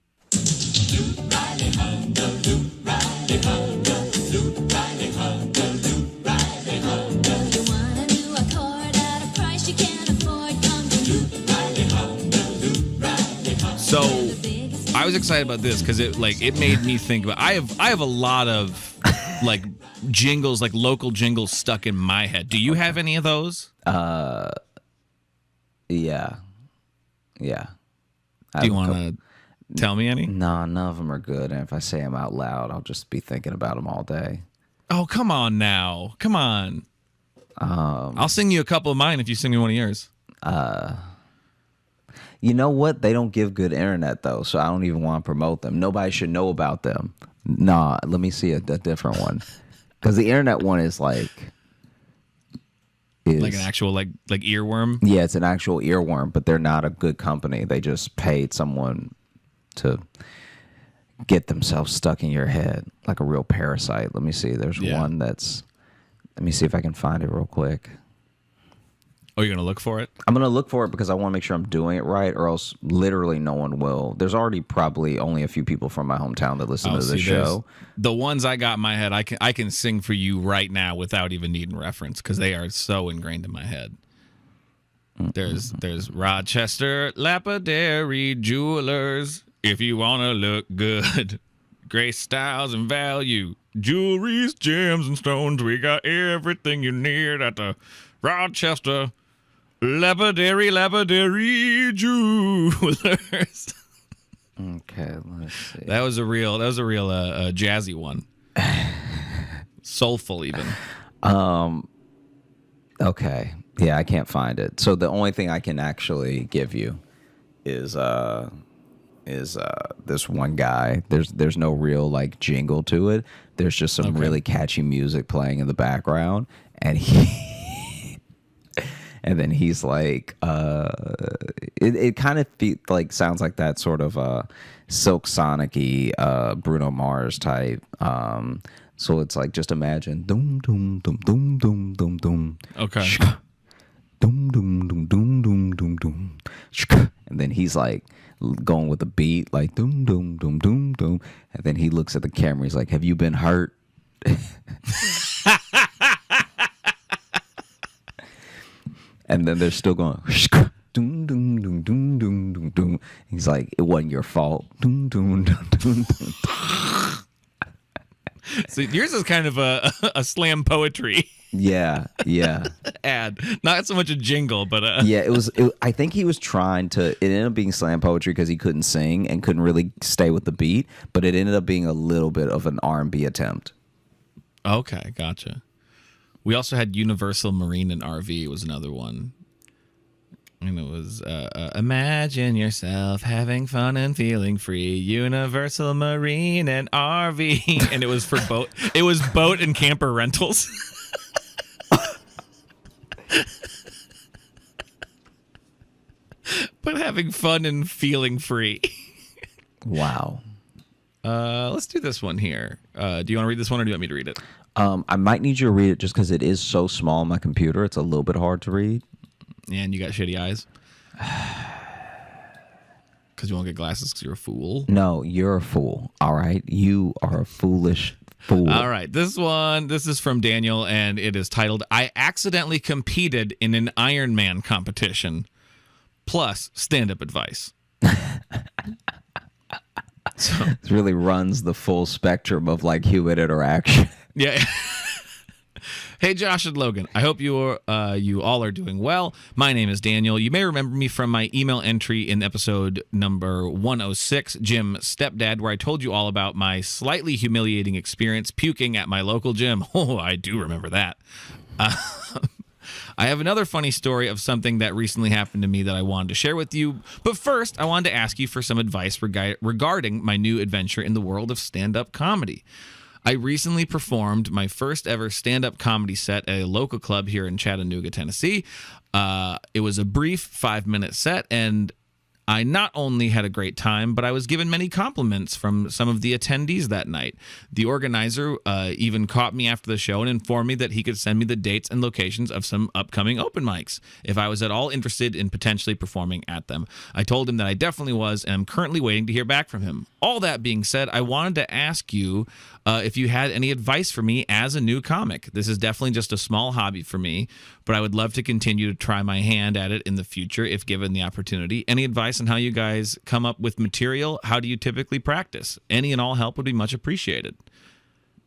So I was excited about this because it made me think about. I have a lot of like jingles, like local jingles stuck in my head. Do you have any of those? Yeah. Do you want to tell me any? No, none of them are good. And if I say them out loud, I'll just be thinking about them all day. Oh, come on now. Come on. I'll sing you a couple of mine if you sing me one of yours. You know what? They don't give good internet, though, so I don't even want to promote them. Nobody should know about them. Nah, let me see a different one. Because the internet one is like an actual like earworm. Yeah, it's an actual earworm, but they're not a good company. They just paid someone to get themselves stuck in your head like a real parasite. Let me see. There's one that's. Let me see if I can find it real quick. Oh, you're gonna look for it? I'm gonna look for it because I want to make sure I'm doing it right, or else literally no one will. There's already probably only a few people from my hometown that listen to the show. The ones I got in my head, I can sing for you right now without even needing reference because they are so ingrained in my head. There's Rochester Lapidary Jewelers. If you wanna look good, grace, styles, and value, jewelries, gems, and stones. We got everything you need at the Rochester Lapidary Jewelers. Okay, let's see. That was a real jazzy one. Soulful even. Okay. Yeah, I can't find it. So the only thing I can actually give you is this one guy. There's no real like jingle to it. There's just some really catchy music playing in the background, and he and then he's like it kind of like sounds like that sort of Silk Sonic-y Bruno Mars type. So it's like, just imagine doom doom doom doom doom doom doom. Okay. Doom doom doom doom doom doom doom. And then he's like going with the beat, like doom doom doom doom doom. And then he looks at the camera. He's like, "Have you been hurt?" And then they're still going doom doom doom doom doom doom doom. He's like, "It wasn't your fault." Doom doom doom doom doom. So yours is kind of a slam poetry Yeah, yeah. ad. Not so much a jingle, but Yeah, I think he was trying to. It ended up being slam poetry because he couldn't sing and couldn't really stay with the beat. But it ended up being a little bit of an R&B attempt. Okay, gotcha. We also had Universal Marine and RV was another one. And it was imagine yourself having fun and feeling free. Universal Marine and RV, and it was for boat. It was boat and camper rentals. But having fun and feeling free. Wow. Let's do this one here. Do you want to read this one, or do you want me to read it? I might need you to read it just because it is so small on my computer. It's a little bit hard to read. And you got shitty eyes? Because you won't get glasses because you're a fool? No, you're a fool. All right? You are a foolish fool. All right. This is from Daniel, and it is titled, "I accidentally competed in an Iron Man competition, plus stand-up advice." So, It really runs the full spectrum of like human interaction. yeah. Hey, Josh and Logan. I hope you all are doing well. My name is Daniel. You may remember me from my email entry in episode number 106, Gym Stepdad, where I told you all about my slightly humiliating experience puking at my local gym. Oh, I do remember that. I have another funny story of something that recently happened to me that I wanted to share with you. But first, I wanted to ask you for some advice regarding my new adventure in the world of stand-up comedy. I recently performed my first ever stand-up comedy set at a local club here in Chattanooga, Tennessee. It was a brief 5-minute set, and I not only had a great time, but I was given many compliments from some of the attendees that night. The organizer even caught me after the show and informed me that he could send me the dates and locations of some upcoming open mics if I was at all interested in potentially performing at them. I told him that I definitely was, and I'm currently waiting to hear back from him. All that being said, I wanted to ask you if you had any advice for me as a new comic. This is definitely just a small hobby for me, but I would love to continue to try my hand at it in the future if given the opportunity. Any advice on how you guys come up with material? How do you typically practice? Any and all help would be much appreciated.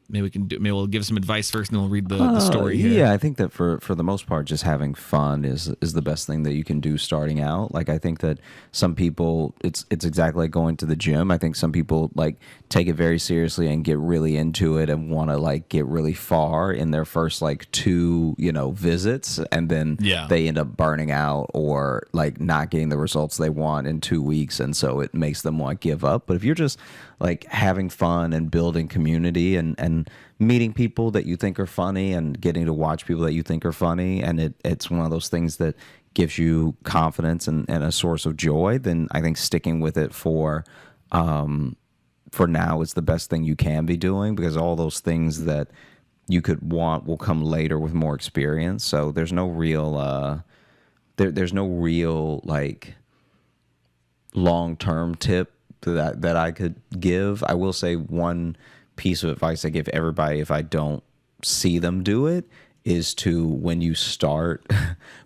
Maybe we'll give some advice first, and then we'll read the story here. Yeah, I think that for the most part, just having fun is the best thing that you can do starting out. Like, I think that some people, it's exactly like going to the gym. I think some people like take it very seriously and get really into it and want to like get really far in their first like 2 visits, and then they end up burning out or like not getting the results they want in 2 weeks, and so it makes them want to give up. But if you're just like having fun and building community and meeting people that you think are funny and getting to watch people that you think are funny, and it's one of those things that gives you confidence and a source of joy, then I think sticking with it for now is the best thing you can be doing, because all those things that you could want will come later with more experience. So there's no real there's no real like long-term tip that I could give. I will say one piece of advice I give everybody if I don't see them do it is to, when you start,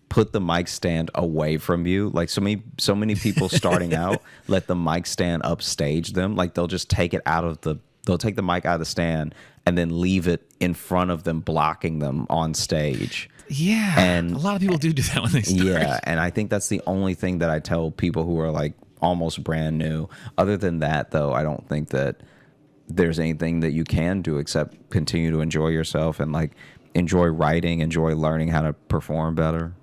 put the mic stand away from you. Like so many people starting out let the mic stand upstage them. Like they'll just take it out of the they'll take the mic out of the stand and then leave it in front of them, blocking them on stage. Yeah, and a lot of people do that when they start. Yeah, and I think that's the only thing that I tell people who are like almost brand new. Other than that, though, I don't think that there's anything that you can do except continue to enjoy yourself and like enjoy writing, enjoy learning how to perform better.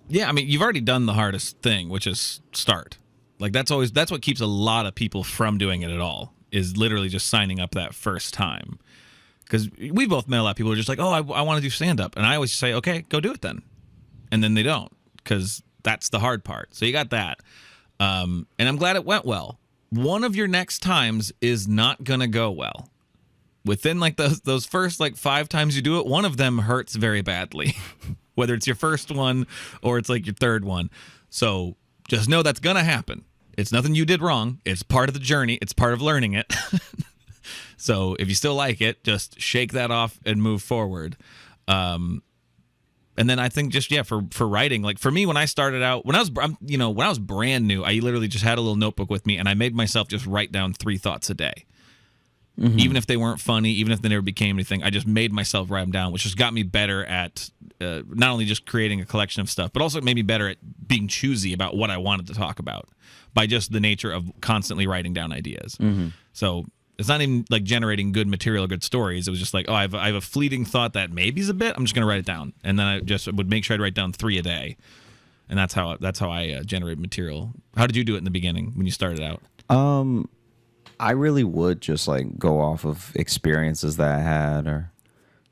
Yeah, I mean, you've already done the hardest thing, which is start. Like that's what keeps a lot of people from doing it at all, is literally just signing up that first time. Because we both met a lot of people who are just like, oh, I want to do stand-up. And I always say, okay, go do it then. And then they don't, because that's the hard part. So you got that. And I'm glad it went well. One of your next times is not going to go well. Within like those first like 5 times you do it, one of them hurts very badly. Whether it's your first one or it's like your third one. So just know that's going to happen. It's nothing you did wrong. It's part of the journey. It's part of learning it. So if you still like it, just shake that off and move forward. And then I think just, for writing, like for me, when I started out, when I was brand new, I literally just had a little notebook with me and I made myself just write down 3 thoughts a day. Mm-hmm. Even if they weren't funny, even if they never became anything, I just made myself write them down, which just got me better at not only just creating a collection of stuff, but also made me better at being choosy about what I wanted to talk about by just the nature of constantly writing down ideas. Mm-hmm. So it's not even like generating good material, good stories. It was just like, oh, I have a fleeting thought that maybe is a bit. I'm just going to write it down. And then I just would make sure I'd write down 3 a day. And that's how I generate material. How did you do it in the beginning when you started out? I really would just like go off of experiences that I had, or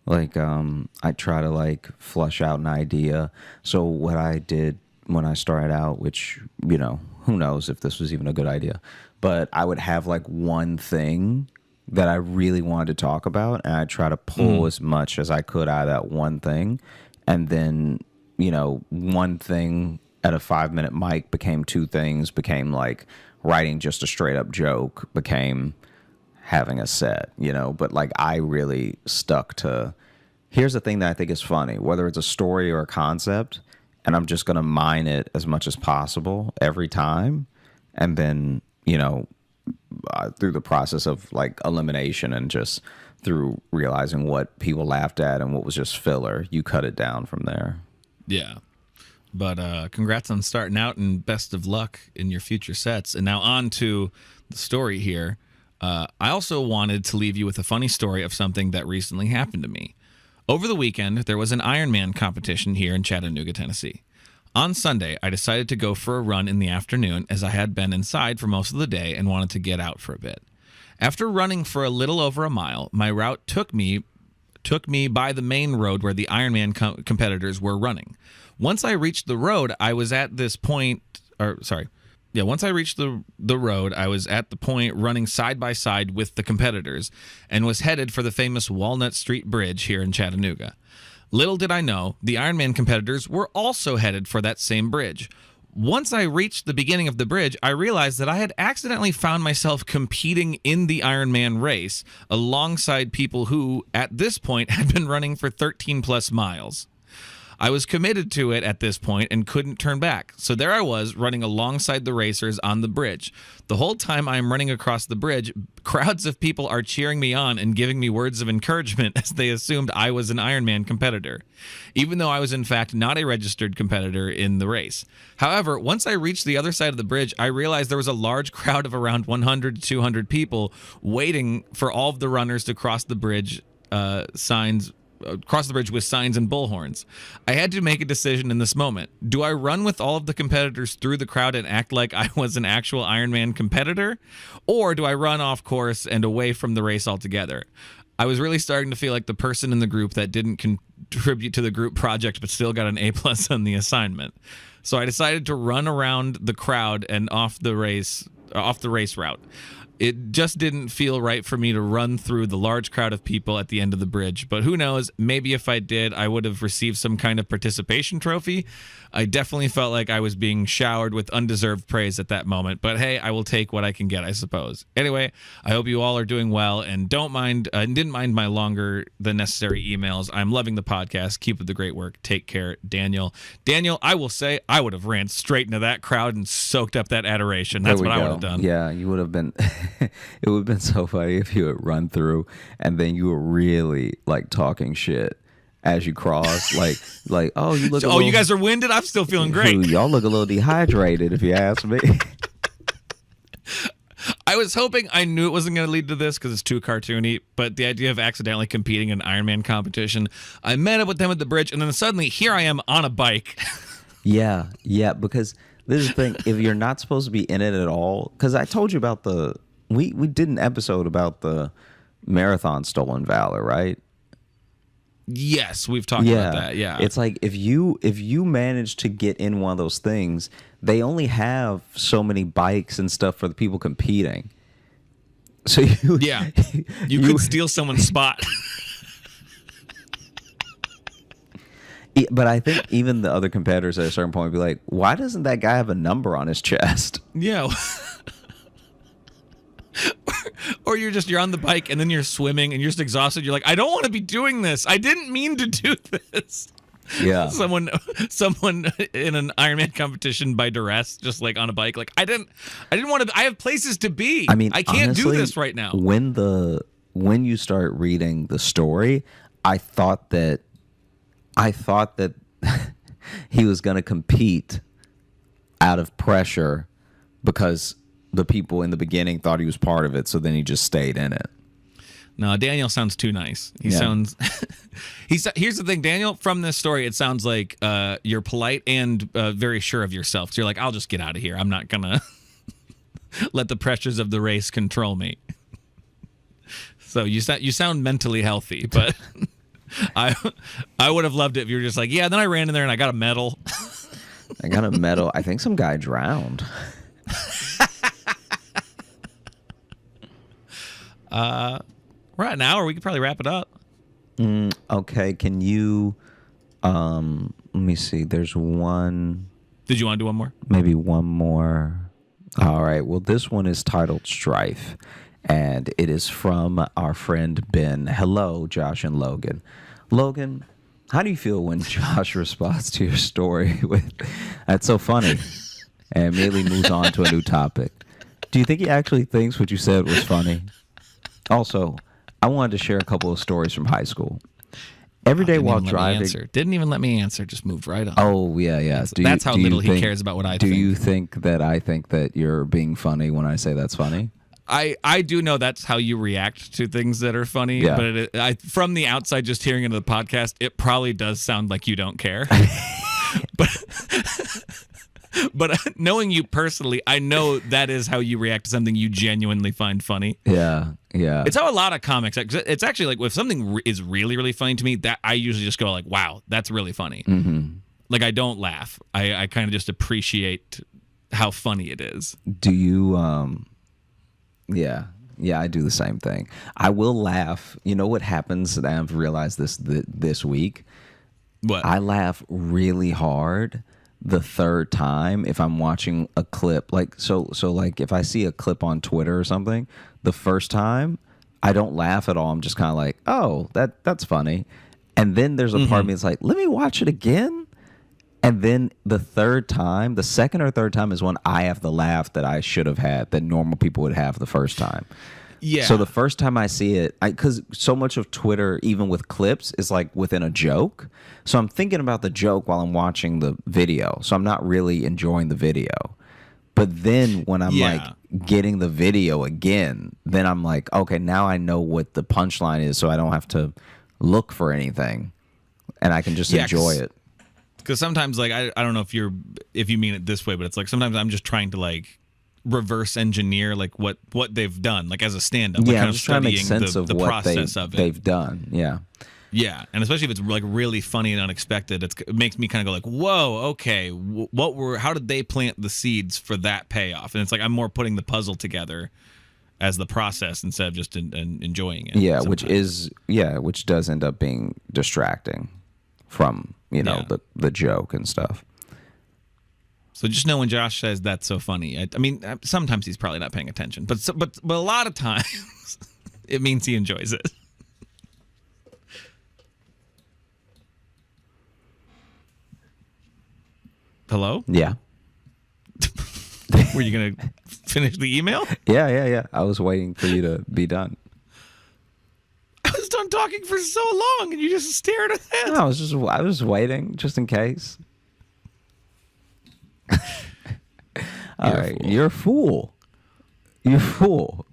like I try to like flush out an idea. So what I did when I started out, which, you know, who knows if this was even a good idea, but I would have like one thing that I really wanted to talk about, and I try to pull as much as I could out of that one thing. And then, you know, one thing at a 5-minute mic became 2 things, became like writing just a straight up joke, became having a set, you know. But like I really stuck to, here's the thing that I think is funny, whether it's a story or a concept, and I'm just going to mine it as much as possible every time. And then, you know, through the process of like elimination and just through realizing what people laughed at and what was just filler, you cut it down from there. Yeah. But congrats on starting out, and best of luck in your future sets. And now on to the story here. I also wanted to leave you with a funny story of something that recently happened to me. Over the weekend, there was an Ironman competition here in Chattanooga, Tennessee. On Sunday, I decided to go for a run in the afternoon, as I had been inside for most of the day and wanted to get out for a bit. After running for a little over a mile, my route took me by the main road where the Ironman competitors were running. Once I reached the road, I was at this point, once I reached the road, I was at the point running side by side with the competitors and was headed for the famous Walnut Street Bridge here in Chattanooga. Little did I know, the Ironman competitors were also headed for that same bridge. Once I reached the beginning of the bridge, I realized that I had accidentally found myself competing in the Ironman race alongside people who, at this point, had been running for 13 plus miles. I was committed to it at this point and couldn't turn back. So there I was, running alongside the racers on the bridge. The whole time I am running across the bridge, crowds of people are cheering me on and giving me words of encouragement as they assumed I was an Ironman competitor, even though I was in fact not a registered competitor in the race. However, once I reached the other side of the bridge, I realized there was a large crowd of around 100 to 200 people waiting for all of the runners to cross the bridge with signs and bullhorns. I had to make a decision in this moment. Do I run with all of the competitors through the crowd and act like I was an actual Ironman competitor? Or do I run off course and away from the race altogether? I was really starting to feel like the person in the group that didn't contribute to the group project but still got an A+ on the assignment. So I decided to run around the crowd and off the race route. It just didn't feel right for me to run through the large crowd of people at the end of the bridge. But who knows, maybe if I did, I would have received some kind of participation trophy. I definitely felt like I was being showered with undeserved praise at that moment. But hey, I will take what I can get, I suppose. Anyway, I hope you all are doing well, and didn't mind my longer than necessary emails. I'm loving the podcast. Keep up the great work. Take care, Daniel. Daniel, I will say I would have ran straight into that crowd and soaked up that adoration. That's what I would have done. Yeah, you would have been... it would have been so funny if you had run through and then you were really like talking shit as you crossed, like oh you look. You guys are winded. I'm still feeling great. Dude, y'all look a little dehydrated, if you ask me. I was hoping I knew it wasn't going to lead to this because it's too cartoony, but the idea of accidentally competing in an Ironman competition, I met up with them at the bridge, and then suddenly here I am on a bike. Yeah, because this is the thing. If you're not supposed to be in it at all, because I told you about we did an episode about the marathon stolen valor, right? Yes, we've talked about that. Yeah, it's like if you manage to get in one of those things, they only have so many bikes and stuff for the people competing. So you could steal someone's spot. But I think even the other competitors at a certain point would be like, why doesn't that guy have a number on his chest? Yeah. Or you're on the bike and then you're swimming and you're just exhausted. You're like, I don't want to be doing this. I didn't mean to do this. Yeah. Someone in an Ironman competition by duress, just like on a bike. Like I didn't want to. I have places to be. I mean, I can't honestly, do this right now. When you start reading the story, I thought that he was going to compete out of pressure because the people in the beginning thought he was part of it, so then he just stayed in it. No, Daniel sounds too nice. He sounds. Here's the thing, Daniel. From this story, it sounds like you're polite and very sure of yourself. So you're like, I'll just get out of here. I'm not gonna let the pressures of the race control me. So you sound mentally healthy, but I would have loved it if you were just like, yeah. Then I ran in there and I got a medal. I got a medal. I think some guy drowned. We're at an hour. We could probably wrap it up. Okay. Can you? Let me see. There's one. Did you want to do one more? Maybe one more. All right. Well, this one is titled Strife, and it is from our friend Ben. Hello, Josh and Logan. Logan, how do you feel when Josh responds to your story with, "That's so funny," and immediately moves on to a new topic? Do you think he actually thinks what you said was funny? Also, I wanted to share a couple of stories from high school. Every day while driving, didn't even let me answer. Just moved right on. Oh yeah. That's how little he cares about what I think. Do you think that I think that you're being funny when I say that's funny? I do know that's how you react to things that are funny. Yeah. But from the outside, just hearing it in the podcast, it probably does sound like you don't care. But knowing you personally, I know that is how you react to something you genuinely find funny. Yeah. It's how a lot of comics. It's actually like if something is really, really funny to me, that I usually just go like, "Wow, that's really funny." Mm-hmm. Like I don't laugh. I kind of just appreciate how funny it is. Do you? Yeah, I do the same thing. I will laugh. You know what happens? And I've realized this week. What? I laugh really hard the third time if I'm watching a clip. Like so like if I see a clip on Twitter or something, the first time I don't laugh at all. I'm just kind of like, oh, that's funny. And then there's a part of me that's like, let me watch it again. And then the second or third time is when I have the laugh that I should have had, that normal people would have the first time. Yeah. So the first time I see it, because so much of Twitter, even with clips, is like within a joke. So I'm thinking about the joke while I'm watching the video. So I'm not really enjoying the video. But then when I'm like getting the video again, then I'm like, okay, now I know what the punchline is, so I don't have to look for anything, and I can just enjoy it. Because sometimes, like, I don't know if you mean it this way, but it's like sometimes I'm just trying to like reverse engineer like what they've done, like as a stand-up. Like, I'm just trying to make sense of what process they've done. Yeah, and especially if it's like really funny and unexpected, it makes me kind of go like, "Whoa, okay, how did they plant the seeds for that payoff?" And it's like I'm more putting the puzzle together as the process instead of just enjoying it. Yeah, which does end up being distracting from the joke and stuff. So just know when Josh says that's so funny. I mean, sometimes he's probably not paying attention, but a lot of times it means he enjoys it. Hello? Yeah. Were you going to finish the email? Yeah. I was waiting for you to be done. I was done talking for so long, and you just stared ahead. No, I was waiting just in case. All right, you're a fool. You're a fool.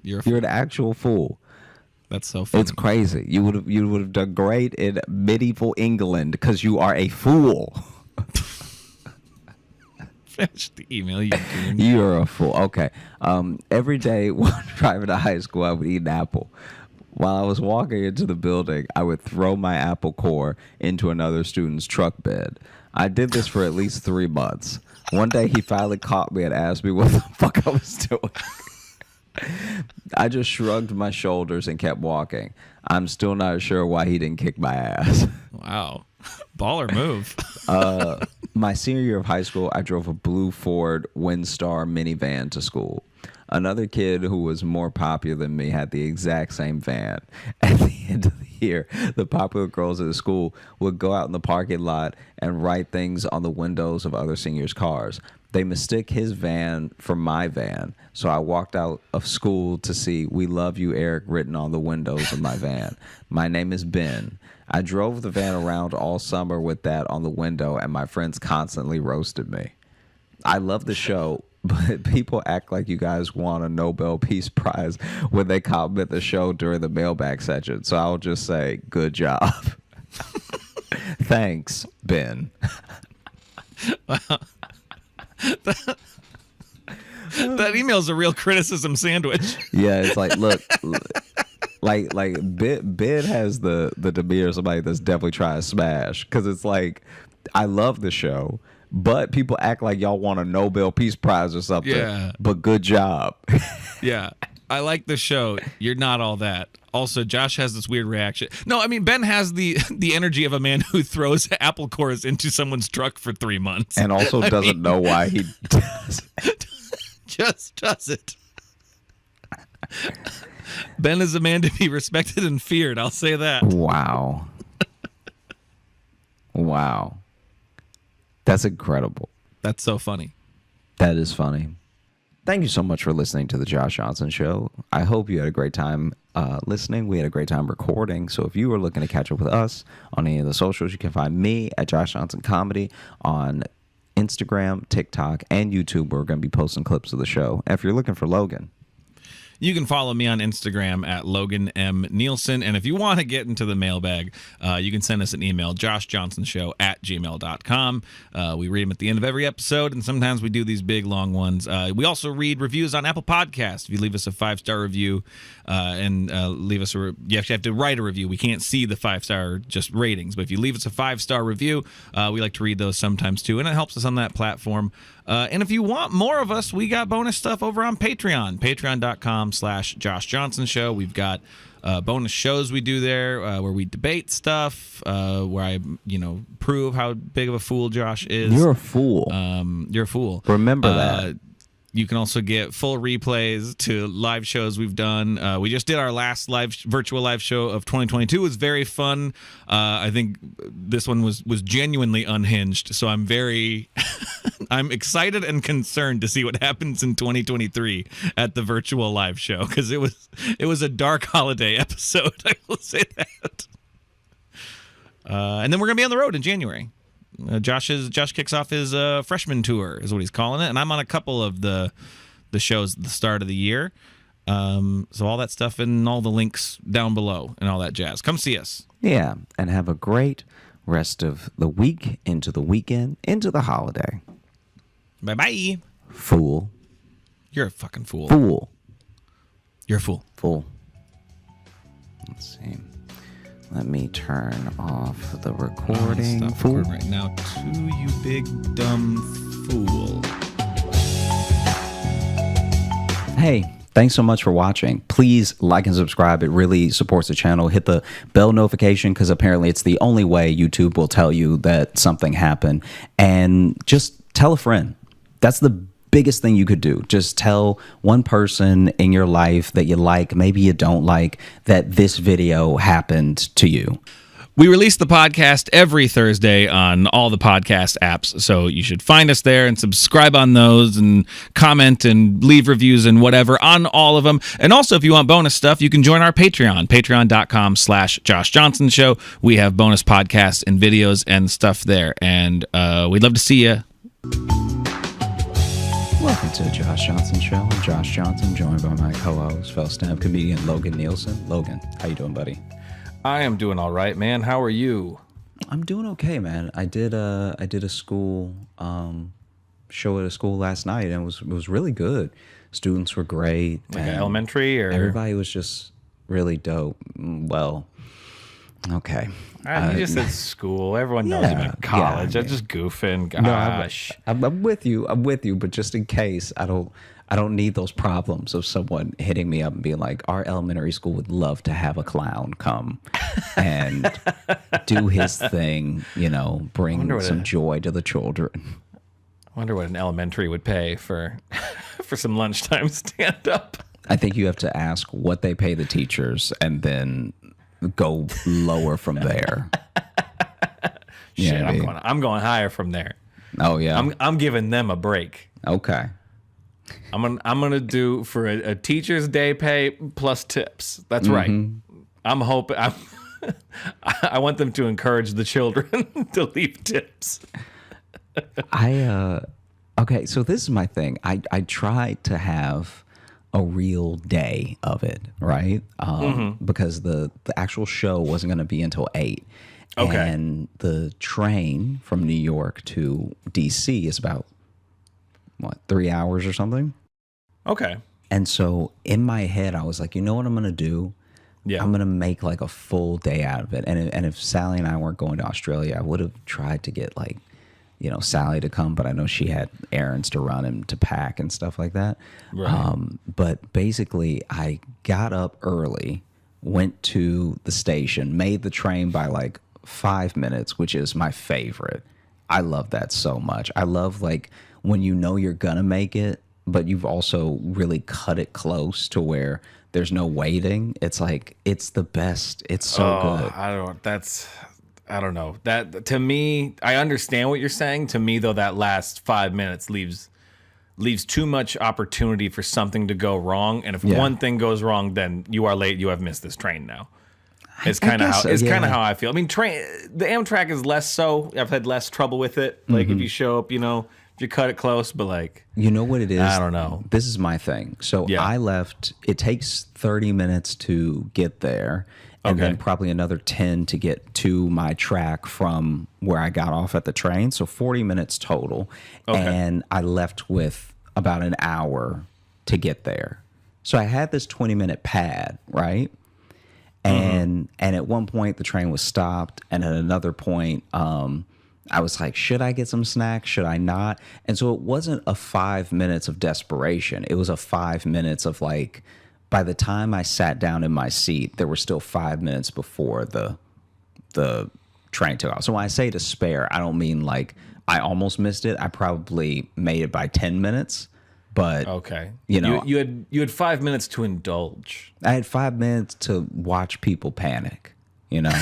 You're an actual fool. That's so funny. It's crazy. You would have done great in medieval England because you are a fool. Finish the email. You're a fool. Okay. Every day while driving to high school, I would eat an apple. While I was walking into the building, I would throw my apple core into another student's truck bed. I did this for at least 3 months. One day, he finally caught me and asked me what the fuck I was doing. I just shrugged my shoulders and kept walking. I'm still not sure why he didn't kick my ass. Wow. Baller move. My senior year of high school, I drove a blue Ford Windstar minivan to school. Another kid who was more popular than me had the exact same van. At the end of the year, the popular girls at the school would go out in the parking lot and write things on the windows of other seniors' cars. They mistook his van for my van, so I walked out of school to see "We love you, Eric" written on the windows of my van. My name is Ben. I drove the van around all summer with that on the window, and my friends constantly roasted me. I love the show, but people act like you guys won a Nobel Peace Prize when they comment the show during the mailbag section. So I'll just say, good job. Thanks, Ben. That email's a real criticism sandwich. Yeah, it's like, look, like Ben has the demeanor of somebody that's definitely trying to smash, because it's like, I love the show, but people act like y'all want a Nobel Peace Prize or something. Yeah. But good job. Yeah. I like the show. You're not all that. Also, Josh has this weird reaction. No, I mean, Ben has the energy of a man who throws apple cores into someone's truck for 3 months. And also doesn't know why he does. Just does it. Ben is a man to be respected and feared. I'll say that. Wow. Wow. That's incredible. That's so funny. That is funny. Thank you so much for listening to the Josh Johnson Show. I hope you had a great time listening. We had a great time recording. So if you are looking to catch up with us on any of the socials, you can find me at Josh Johnson Comedy on Instagram, TikTok, and YouTube. We're going to be posting clips of the show. And if you're looking for Logan, you can follow me on Instagram at Logan M. Nielsen. And if you want to get into the mailbag, you can send us an email, joshjohnsonshow@gmail.com. We read them at the end of every episode, and sometimes we do these big, long ones. We also read reviews on Apple Podcasts. If you leave us a 5-star review and leave us you actually have to write a review. We can't see the 5-star just ratings, but if you leave us a 5-star review, we like to read those sometimes too, and it helps us on that platform. And if you want more of us, we got bonus stuff over on Patreon, patreon.com/Josh Johnson Show. We've got bonus shows we do there where we debate stuff, where I, prove how big of a fool Josh is. you're a fool. You're a fool. Remember that. You can also get full replays to live shows we've done. We just did our last virtual live show of 2022. It was very fun. I think this one was genuinely unhinged. So I'm very, I'm excited and concerned to see what happens in 2023 at the virtual live show, because it was a dark holiday episode. I will say that. And then we're gonna be on the road in January. Josh kicks off his freshman tour, is what he's calling it, and I'm on a couple of the shows at the start of the year. So all that stuff and all the links down below and all that jazz. Come see us. Yeah, and have a great rest of the week, into the weekend, into the holiday. Bye-bye. Fool. You're a fucking fool. Fool. You're a fool. Fool. Let's see. Let me turn off the recording. Stop Fool. recording right now. You big dumb fool. Hey, thanks so much for watching. Please like and subscribe. It really supports the channel. Hit the bell notification, because apparently it's the only way YouTube will tell you that something happened. And just tell a friend. That's the biggest thing you could do. Just tell one person in your life that you like, maybe you don't like, that this video happened to you. We release the podcast every Thursday on all the podcast apps, so you should find us there and subscribe on those and comment and leave reviews and whatever on all of them. And also, if you want bonus stuff, you can join our Patreon, patreon.com/Josh Johnson Show. We have bonus podcasts and videos and stuff there, and we'd love to see you. Welcome to the Josh Johnson Show. I'm Josh Johnson, joined by my co-host, fellow stand-up comedian Logan Nielsen. Logan, how you doing, buddy? I am doing all right, man. How are you? I'm doing okay, man. I did a school show at a school last night, and it was really good. Students were great. Like elementary, or everybody was just really dope. Well, okay. You just said school. Everyone knows you meant college. I'm just goofing. Gosh. No, I'm with you. But just in case, I don't need those problems of someone hitting me up and being like, our elementary school would love to have a clown come and do his thing, bring some joy to the children. I wonder what an elementary would pay for some lunchtime stand-up. I think you have to ask what they pay the teachers and then go lower from there. Shit, I'm going higher from there. Oh yeah. I'm giving them a break. Okay. I'm gonna do for a teacher's day pay plus tips. That's right. I'm hoping. I want them to encourage the children to leave tips. Okay, so this is my thing. I try to have a real day of it, right? Because the actual show wasn't going to be until 8. Okay. And the train from New York to DC is about, 3 hours or something? Okay. And so in my head, I was like, you know what I'm going to do? Yeah. I'm going to make like a full day out of it. And if Sally and I weren't going to Australia, I would have tried to get Sally to come, but I know she had errands to run and to pack and stuff like that. Right. But basically, I got up early, went to the station, made the train by 5 minutes, which is my favorite. I love that so much. I love when you're gonna make it, but you've also really cut it close to where there's no waiting. It's it's the best. It's so good. I don't know. That to me, I understand what you're saying. To me, though, that last 5 minutes leaves too much opportunity for something to go wrong. And if one thing goes wrong, then you are late. You have missed this train now. It's kind of how I feel. I mean, the Amtrak is less so. I've had less trouble with it. If you show up, if you cut it close, but you know what it is? I don't know. This is my thing. So I left. It takes 30 minutes to get there. And then probably another 10 to get to my track from where I got off at the train. So 40 minutes total. Okay. And I left with about an hour to get there. So I had this 20-minute pad, right? And at one point the train was stopped. And at another point, I was like, should I get some snacks? Should I not? And so it wasn't a 5 minutes of desperation. It was a 5 minutes of by the time I sat down in my seat, there were still 5 minutes before the train took off. So when I say to spare, I don't mean I almost missed it. I probably made it by 10 minutes. But okay, you had 5 minutes to indulge. I had 5 minutes to watch people panic. I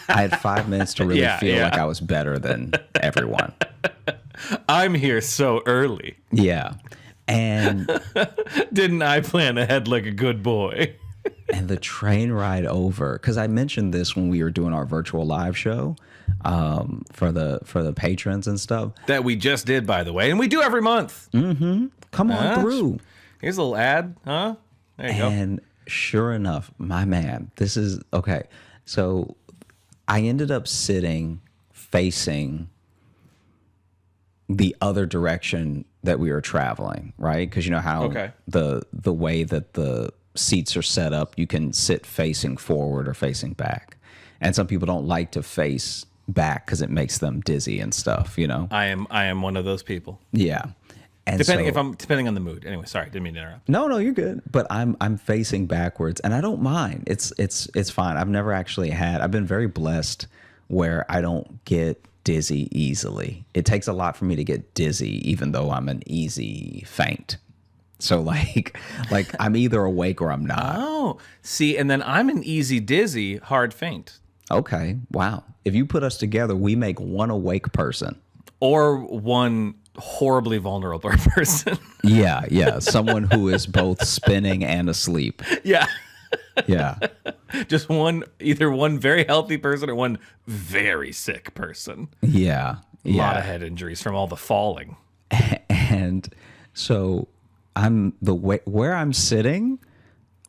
had 5 minutes to really feel like I was better than everyone. I'm here so early. Yeah. And didn't I plan ahead like a good boy? And the train ride over, because I mentioned this when we were doing our virtual live show for the patrons and stuff. That we just did, by the way, and we do every month. Mm-hmm. Come on through. Here's a little ad, huh? There you go. And sure enough, my man, this is okay. So I ended up sitting facing the other direction that we were traveling, right? Because you know how the way that the seats are set up, you can sit facing forward or facing back. And some people don't like to face back because it makes them dizzy and stuff, I am one of those people. Yeah. And depending on the mood. Anyway, sorry, didn't mean to interrupt. No, you're good. But I'm facing backwards and I don't mind. It's fine. I've been very blessed where I don't get dizzy easily. It takes a lot for me to get dizzy, even though I'm an easy faint. So like I'm either awake or I'm not. Oh, see, and then I'm an easy dizzy, hard faint. Okay. Wow. If you put us together, we make one awake person. Or one horribly vulnerable person. Yeah. Yeah. Someone who is both spinning and asleep. Yeah. Yeah. Just either one very healthy person or one very sick person. Yeah. A lot Yeah. of head injuries from all the falling. And so I'm where I'm sitting,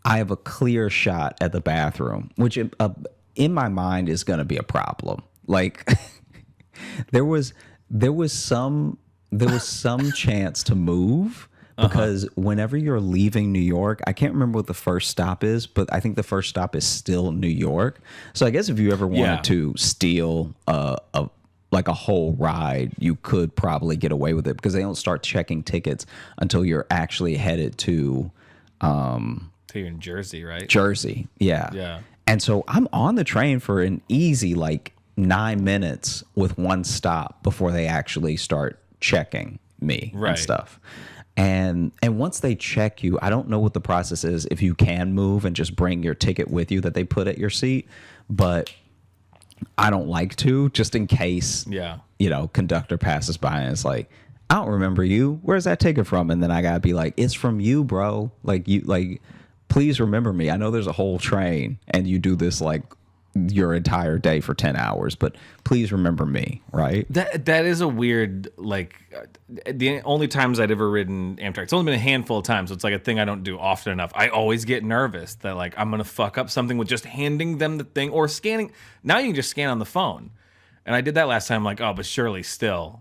I have a clear shot at the bathroom, which in my mind is going to be a problem. Like there was some chance to move because whenever you're leaving New York, I can't remember what the first stop is, but I think the first stop is still New York. So I guess if you ever wanted to steal like a whole ride, you could probably get away with it because they don't start checking tickets until you're actually headed to So you're in Jersey, right? Jersey. Yeah. Yeah. And so I'm on the train for an easy like 9 minutes with one stop before they actually start checking me Right. and stuff. And once they check you, I don't know what the process is if you can move and just bring your ticket with you that they put at your seat, but I don't like to, just in case, Yeah. Conductor passes by and it's like, I don't remember you. Where's that ticket from? And then I gotta be like, it's from you, bro. Please remember me. I know there's a whole train and you do this like your entire day for 10 hours, but please remember me, right? That is a weird, like, the only times I'd ever ridden Amtrak, it's only been a handful of times, so it's like a thing I don't do often enough. I always get nervous that, like, I'm going to fuck up something with just handing them the thing or scanning. Now you can just scan on the phone. And I did that last time, like, oh, but surely still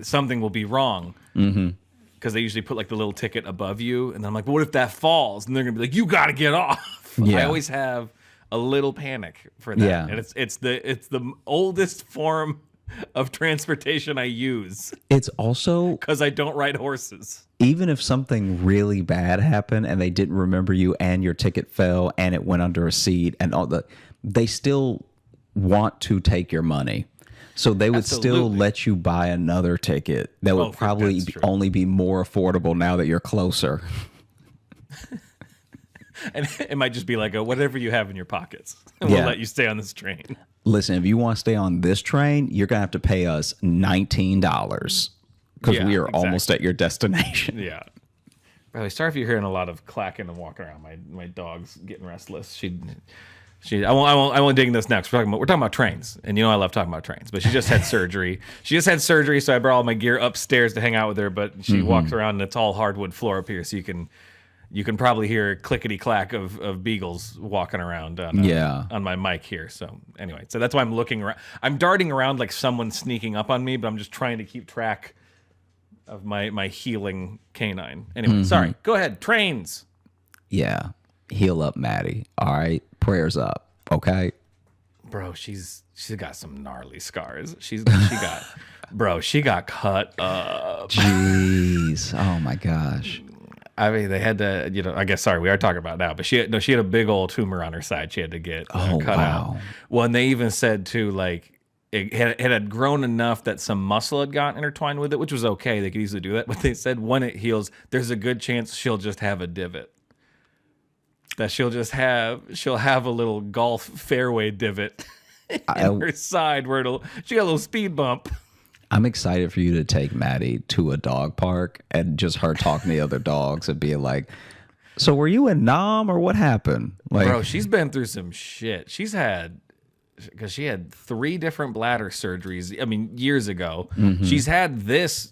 something will be wrong. Mm-hmm. Because they usually put, like, the little ticket above you. And then I'm like, but what if that falls? And they're going to be like, you got to get off. Yeah. I always have a little panic for that. Yeah. And it's the oldest form of transportation I use It's also, because I don't ride horses. even if something really bad happened and they didn't remember you and your ticket fell and it went under a seat and they still want to take your money. So they would still Absolutely. let you buy another ticket that would probably that's true. only be more affordable now that you're closer. And it might just be like, whatever you have in your pockets. And Yeah. we'll let you stay on this train. Listen, if you want to stay on this train, you're going to have to pay us $19 because Yeah, we are exactly. almost at your destination. Yeah. By the way, sorry if you're hearing a lot of clacking and walking around. My dog's getting restless. I won't dig into this next. We're talking about trains, and I love talking about trains. But she just had surgery. So I brought all my gear upstairs to hang out with her. But she walks around, and it's all hardwood floor up here, so you can probably hear clickety clack of beagles walking around on my mic here. So anyway, so that's why I'm looking around. I'm darting around like someone's sneaking up on me, but I'm just trying to keep track of my healing canine. Anyway, sorry. Go ahead. Trains. Yeah. Heal up, Maddie. All right. Prayers up. Okay. Bro, she's got some gnarly scars. She got cut up. Jeez. Oh my gosh. I mean, they had to, I guess, sorry, we are talking about it now, but she had a big old tumor on her side she had to get cut out. Well, and they even said, too, like, it had grown enough that some muscle had gotten intertwined with it, which was okay. They could easily do that. But they said when it heals, there's a good chance she'll just have a divot. That she'll have a little golf fairway divot in her side where she got a little speed bump. I'm excited for you to take Maddie to a dog park and just her talking to the other dogs and being like, so were you in Nam or what happened? Like, Bro, she's been through some shit. Because she had 3 different bladder surgeries, I mean, years ago. Mm-hmm. She's had this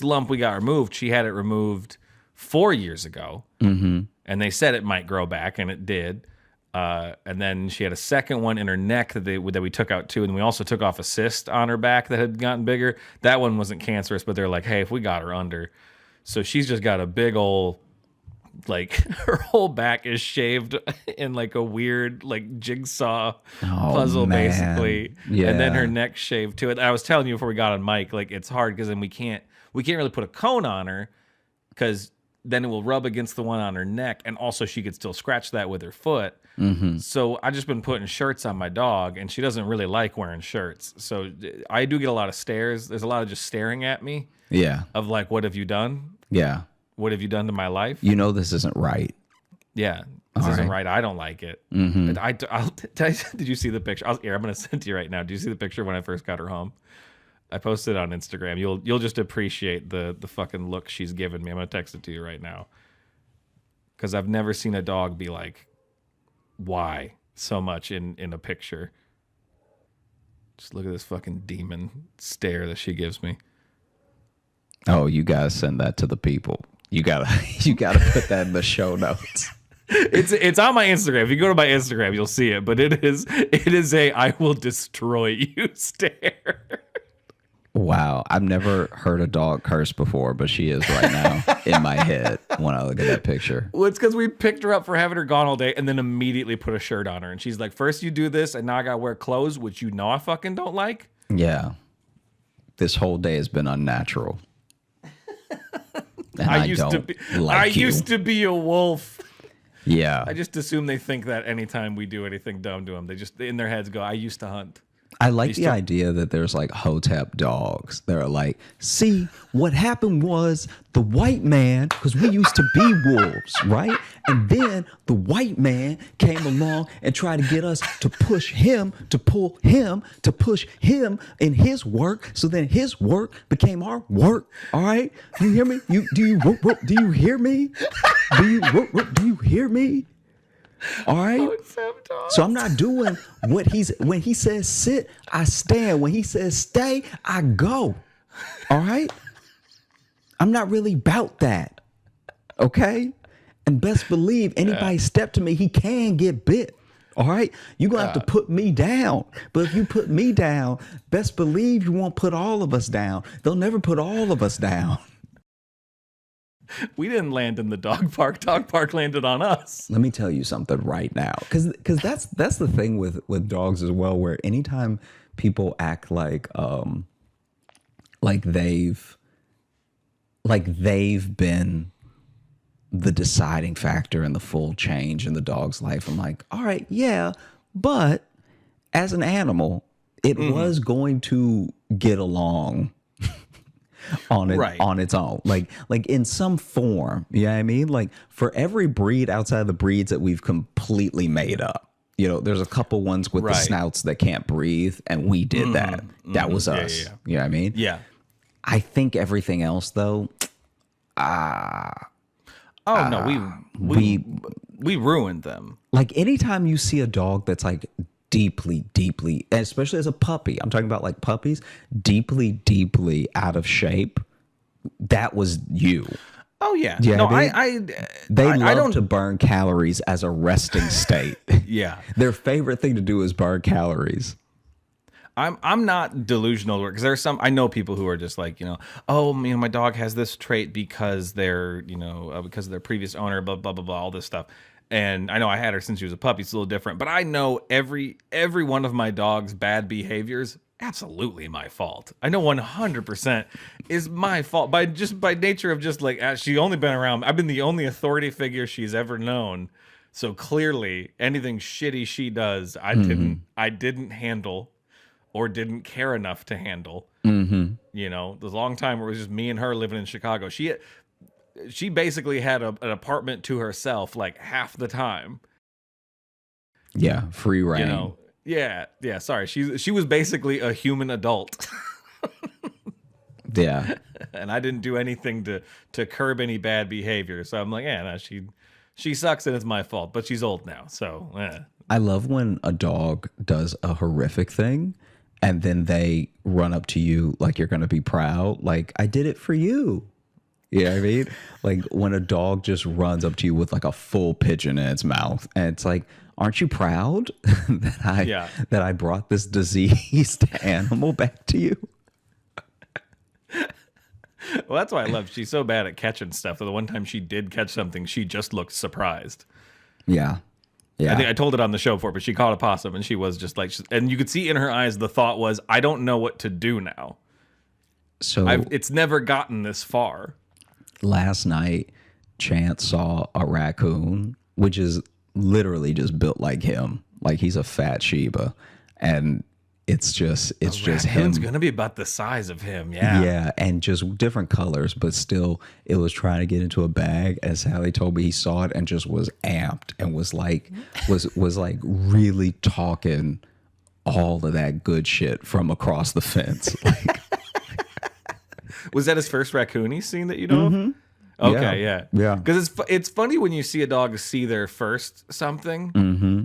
lump we got removed. She had it removed 4 years ago. Mm-hmm. And they said it might grow back, and it did. And then she had a second one in her neck that we took out too, and we also took off a cyst on her back that had gotten bigger. That one wasn't cancerous, but they're like, hey, if we got her under, so she's just got a big old, like, her whole back is shaved in like a weird like jigsaw puzzle, man. basically. Yeah. And then her neck shaved too. I was telling you before we got on mic, like it's hard because then we can't really put a cone on her because then it will rub against the one on her neck, and also she could still scratch that with her foot. Mm-hmm. So I just been putting shirts on my dog, and she doesn't really like wearing shirts. So I do get a lot of stares. There's a lot of just staring at me. Yeah. Of like, what have you done? Yeah. What have you done to my life? This isn't right. Yeah, this All isn't right. right. I don't like it. Mm-hmm. Did you see the picture? Here, I'm gonna send it to you right now. Did you see the picture when I first got her home? I posted it on Instagram. You'll just appreciate the fucking look she's given me. I'm gonna text it to you right now because I've never seen a dog be like, why so much in a picture. Just look at this fucking demon stare that she gives me. Oh, you gotta send that to the people. You gotta you gotta put that in the show notes. It's on my Instagram. If you go to my Instagram, you'll see it. But it is a I will destroy you stare. Wow, I've never heard a dog curse before, but she is right now in my head when I look at that picture. Well, it's because we picked her up for having her gone all day and then immediately put a shirt on her. And she's like, first you do this, and now I gotta wear clothes, which you know I fucking don't like. Yeah. This whole day has been unnatural. And I used to be a wolf. Yeah. I just assume they think that anytime we do anything dumb to them, they just in their heads go, I used to hunt. I like the idea that there's like Hotep dogs that are like, see, what happened was the white man, because we used to be wolves, right? And then the white man came along and tried to get us to push him, to pull him, to push him in his work. So then his work became our work. All right. You hear me? Do you hear me? Do you hear me? All right. So I'm not doing what when he says sit, I stand. When he says stay, I go. All right. I'm not really about that. Okay. And best believe anybody step to me, he can get bit. All right. You're going to have to put me down. But if you put me down, best believe you won't put all of us down. They'll never put all of us down. We didn't land in the dog park. Dog park landed on us. Let me tell you something right now, because that's the thing with dogs as well, where anytime people act like they've been the deciding factor in the full change in the dog's life, I'm like, all right, yeah, but as an animal, it was going to get along on its own, like in some form. You know what I mean? Like for every breed outside of the breeds that we've completely made up, you know, there's a couple ones with the snouts that can't breathe, and we did that. That was us. Yeah. You know what I mean? Yeah. I think everything else though, we ruined them. like anytime you see a dog that's like deeply, and especially as a puppy, I'm talking about like puppies, deeply out of shape, that was you. Oh yeah. Yeah, No, they love to burn calories as a resting state. Yeah. Their favorite thing to do is burn calories. I'm not delusional because there's some, I know people who are just like, my dog has this trait because because of their previous owner, blah blah blah blah, all this stuff. And I know I had her since she was a puppy. It's a little different, but I know every one of my dog's bad behaviors, absolutely my fault. I know 100% is my fault by nature of just like, she's only been around. I've been the only authority figure she's ever known. So clearly anything shitty she does, I didn't handle or didn't care enough to handle. Mm-hmm. You know, the long time where it was just me and her living in Chicago. She basically had an apartment to herself like half the time. Yeah, free reign. Yeah. Sorry, she was basically a human adult. Yeah, and I didn't do anything to curb any bad behavior. So I'm like, she sucks and it's my fault. But she's old now, so. I love when a dog does a horrific thing, and then they run up to you like you're gonna be proud, like I did it for you. You know what I mean? Like when a dog just runs up to you with like a full pigeon in its mouth, and it's like, aren't you proud that I brought this diseased animal back to you? Well, that's why I love. She's so bad at catching stuff that the one time she did catch something, she just looked surprised. Yeah. Yeah. I think I told it on the show before, but she caught a possum and she was just like, and you could see in her eyes the thought was, I don't know what to do now. So it's never gotten this far. Last night, Chance saw a raccoon, which is literally just built like him. Like he's a fat Shiba. And it's just him. Raccoon's gonna be about the size of him. Yeah. Yeah, and just different colors, but still, it was trying to get into a bag. As Sally told me, he saw it and just was amped and was like, was like really talking all of that good shit from across the fence. Like, Was that his first raccoon he's seen that you know of? Okay, yeah. Because it's funny when you see a dog see their first something. Mm-hmm.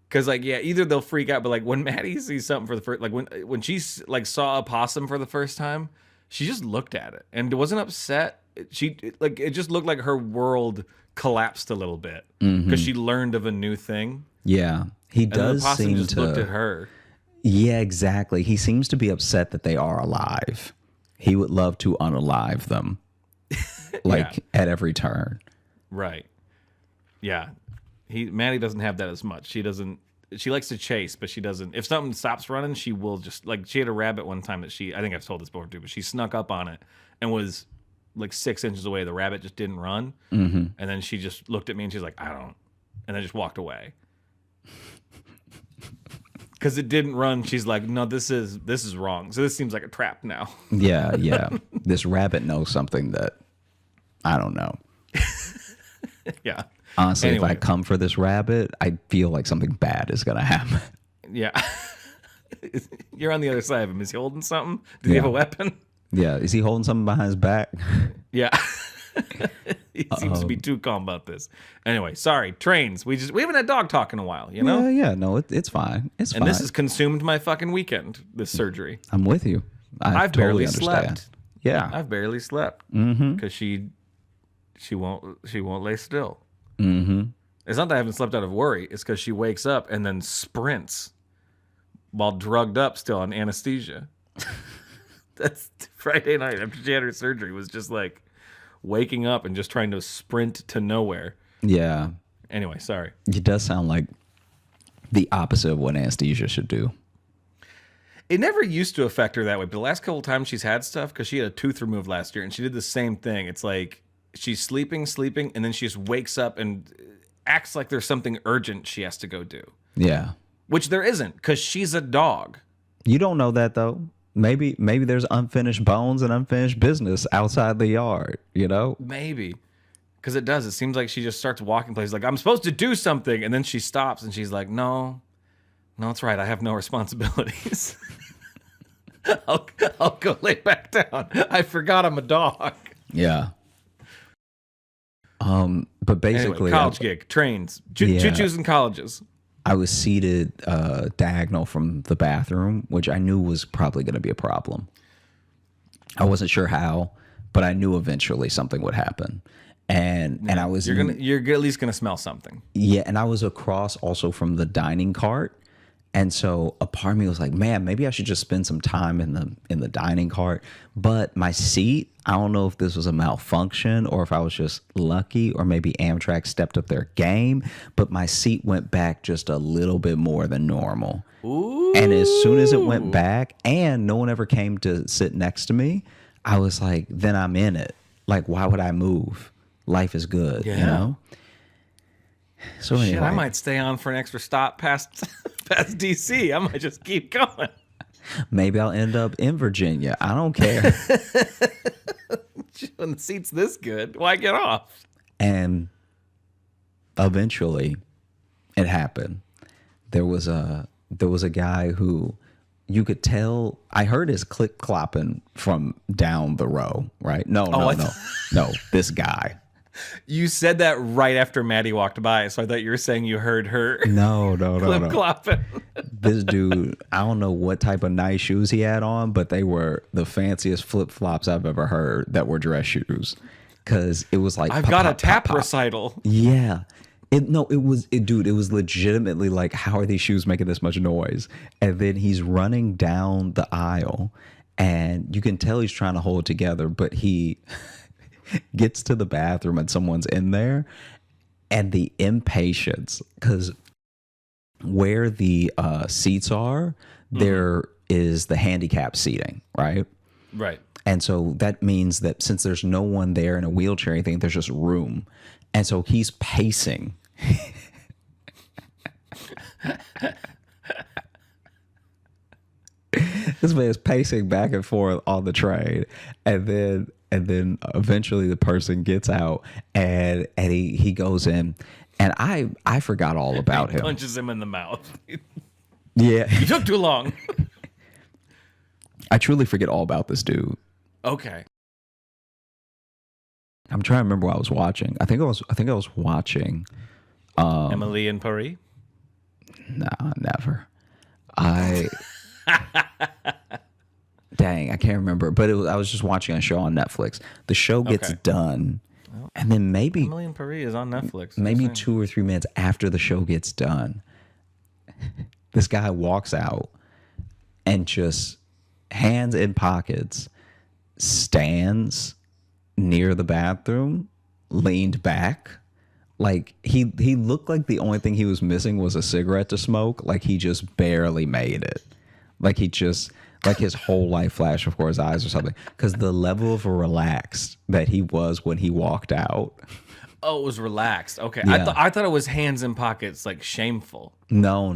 Because like either they'll freak out, but like when Maddie sees something for the first, like when she like saw a possum for the first time, she just looked at it and wasn't upset. It just looked like her world collapsed a little bit because she learned of a new thing. Yeah, he And then does the possum seem just to looked at her. Yeah, exactly. He seems to be upset that they are alive. He would love to unalive them, like at every turn. Right. Yeah. Maddie doesn't have that as much. She doesn't. She likes to chase, but she doesn't. If something stops running, she will just like. She had a rabbit one time that I think I've told this before too, but she snuck up on it and was like 6 inches away. The rabbit just didn't run, and then she just looked at me and she's like, "I don't," and then just walked away. Because it didn't run, she's like, "No, this is wrong. So this seems like a trap now." Yeah, yeah. This rabbit knows something that I don't know. Yeah. Honestly, Anyway. if I come for this rabbit, I feel like something bad is gonna happen. Yeah. You're on the other side of him. Is he holding something? Does he have a weapon? Yeah, is he holding something behind his back? Yeah. He seems to be too calm about this. Anyway, sorry. Trains. We haven't had dog talk in a while, you know? Yeah. No, it's fine. It's fine. And this has consumed my fucking weekend, this surgery. I'm with you. I've totally barely understand. slept. Yeah. I've barely slept. Because she won't lay still. It's not that I haven't slept out of worry. It's because she wakes up and then sprints while drugged up still on anesthesia. That's Friday night after she had her surgery was just like waking up and just trying to sprint to nowhere. Yeah. Anyway, sorry. It does sound like the opposite of what anesthesia should do. It never used to affect her that way, but the last couple times she's had stuff, because she had a tooth removed last year, and she did the same thing. It's like she's sleeping, and then she just wakes up and acts like there's something urgent she has to go do. Yeah. Which there isn't, because she's a dog. You don't know that, though. Maybe there's unfinished bones and unfinished business outside the yard, you know? Maybe. Because it does. It seems like she just starts walking places like, I'm supposed to do something, and then she stops, and she's like, no, it's right. I have no responsibilities. I'll go lay back down. I forgot I'm a dog. Yeah. But basically, Anyway, college gig, trains, choo-choos and colleges. I was seated diagonal from the bathroom, which I knew was probably going to be a problem. I wasn't sure how, but I knew eventually something would happen. And I was You're at least gonna smell something. Yeah, and I was across also from the dining cart. And so a part of me was like, man, maybe I should just spend some time in the dining cart. But my seat, I don't know if this was a malfunction or if I was just lucky or maybe Amtrak stepped up their game. But my seat went back just a little bit more than normal. Ooh. And as soon as it went back and no one ever came to sit next to me, I was like, then I'm in it. Like, why would I move? Life is good, you know? So anyway. Shit, I might stay on for an extra stop past DC. I might just keep going. Maybe I'll end up in Virginia. I don't care. When the seat's this good, why get off? And eventually, it happened. There was a guy who you could tell. I heard his click clopping from down the row. Right? No. This guy. You said that right after Maddie walked by, so I thought you were saying you heard her. No. Clip clopping. This dude, I don't know what type of nice shoes he had on, but they were the fanciest flip flops I've ever heard that were dress shoes. Because it was like I've pop, got pop, a tap pop, pop. recital. Yeah. It was legitimately like, how are these shoes making this much noise? And then he's running down the aisle, and you can tell he's trying to hold it together, but he gets to the bathroom and someone's in there, and the impatience, because where the seats are, there is the handicap seating, right? Right. And so that means that since there's no one there in a wheelchair or anything, there's just room. And so he's pacing. This man is pacing back and forth on the train, and then eventually the person gets out, and he goes in, and I forgot all about him. Punches him in the mouth. Yeah, You took too long. I truly forget all about this dude. Okay. I'm trying to remember what I was watching. I think I was watching Emily in Paris. Nah, never. Dang, I can't remember. But I was just watching a show on Netflix. The show gets done, and then maybe Emily in Paris is on Netflix. maybe 2 or 3 minutes after the show gets done, this guy walks out and just hands in pockets stands near the bathroom, leaned back. Like he looked like the only thing he was missing was a cigarette to smoke. Like he just barely made it. Like his whole life flashed before his eyes or something. Because the level of relaxed that he was when he walked out. Oh, it was relaxed. Okay, Yeah. I thought it was hands in pockets, like shameful. No.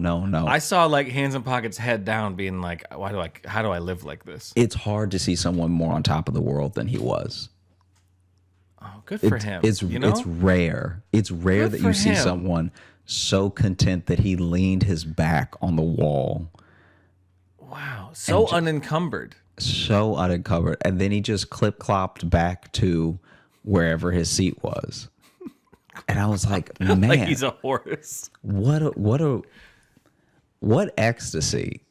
I saw like hands in pockets, head down, being like, how do I live like this? It's hard to see someone more on top of the world than he was. Oh, good for him. It's rare. It's rare Good that for you see him. someone so content that he leaned his back on the wall. Wow, so unencumbered. So uncovered, and then he just clip-clopped back to wherever his seat was. And I was like, man, Like he's a horse. what ecstasy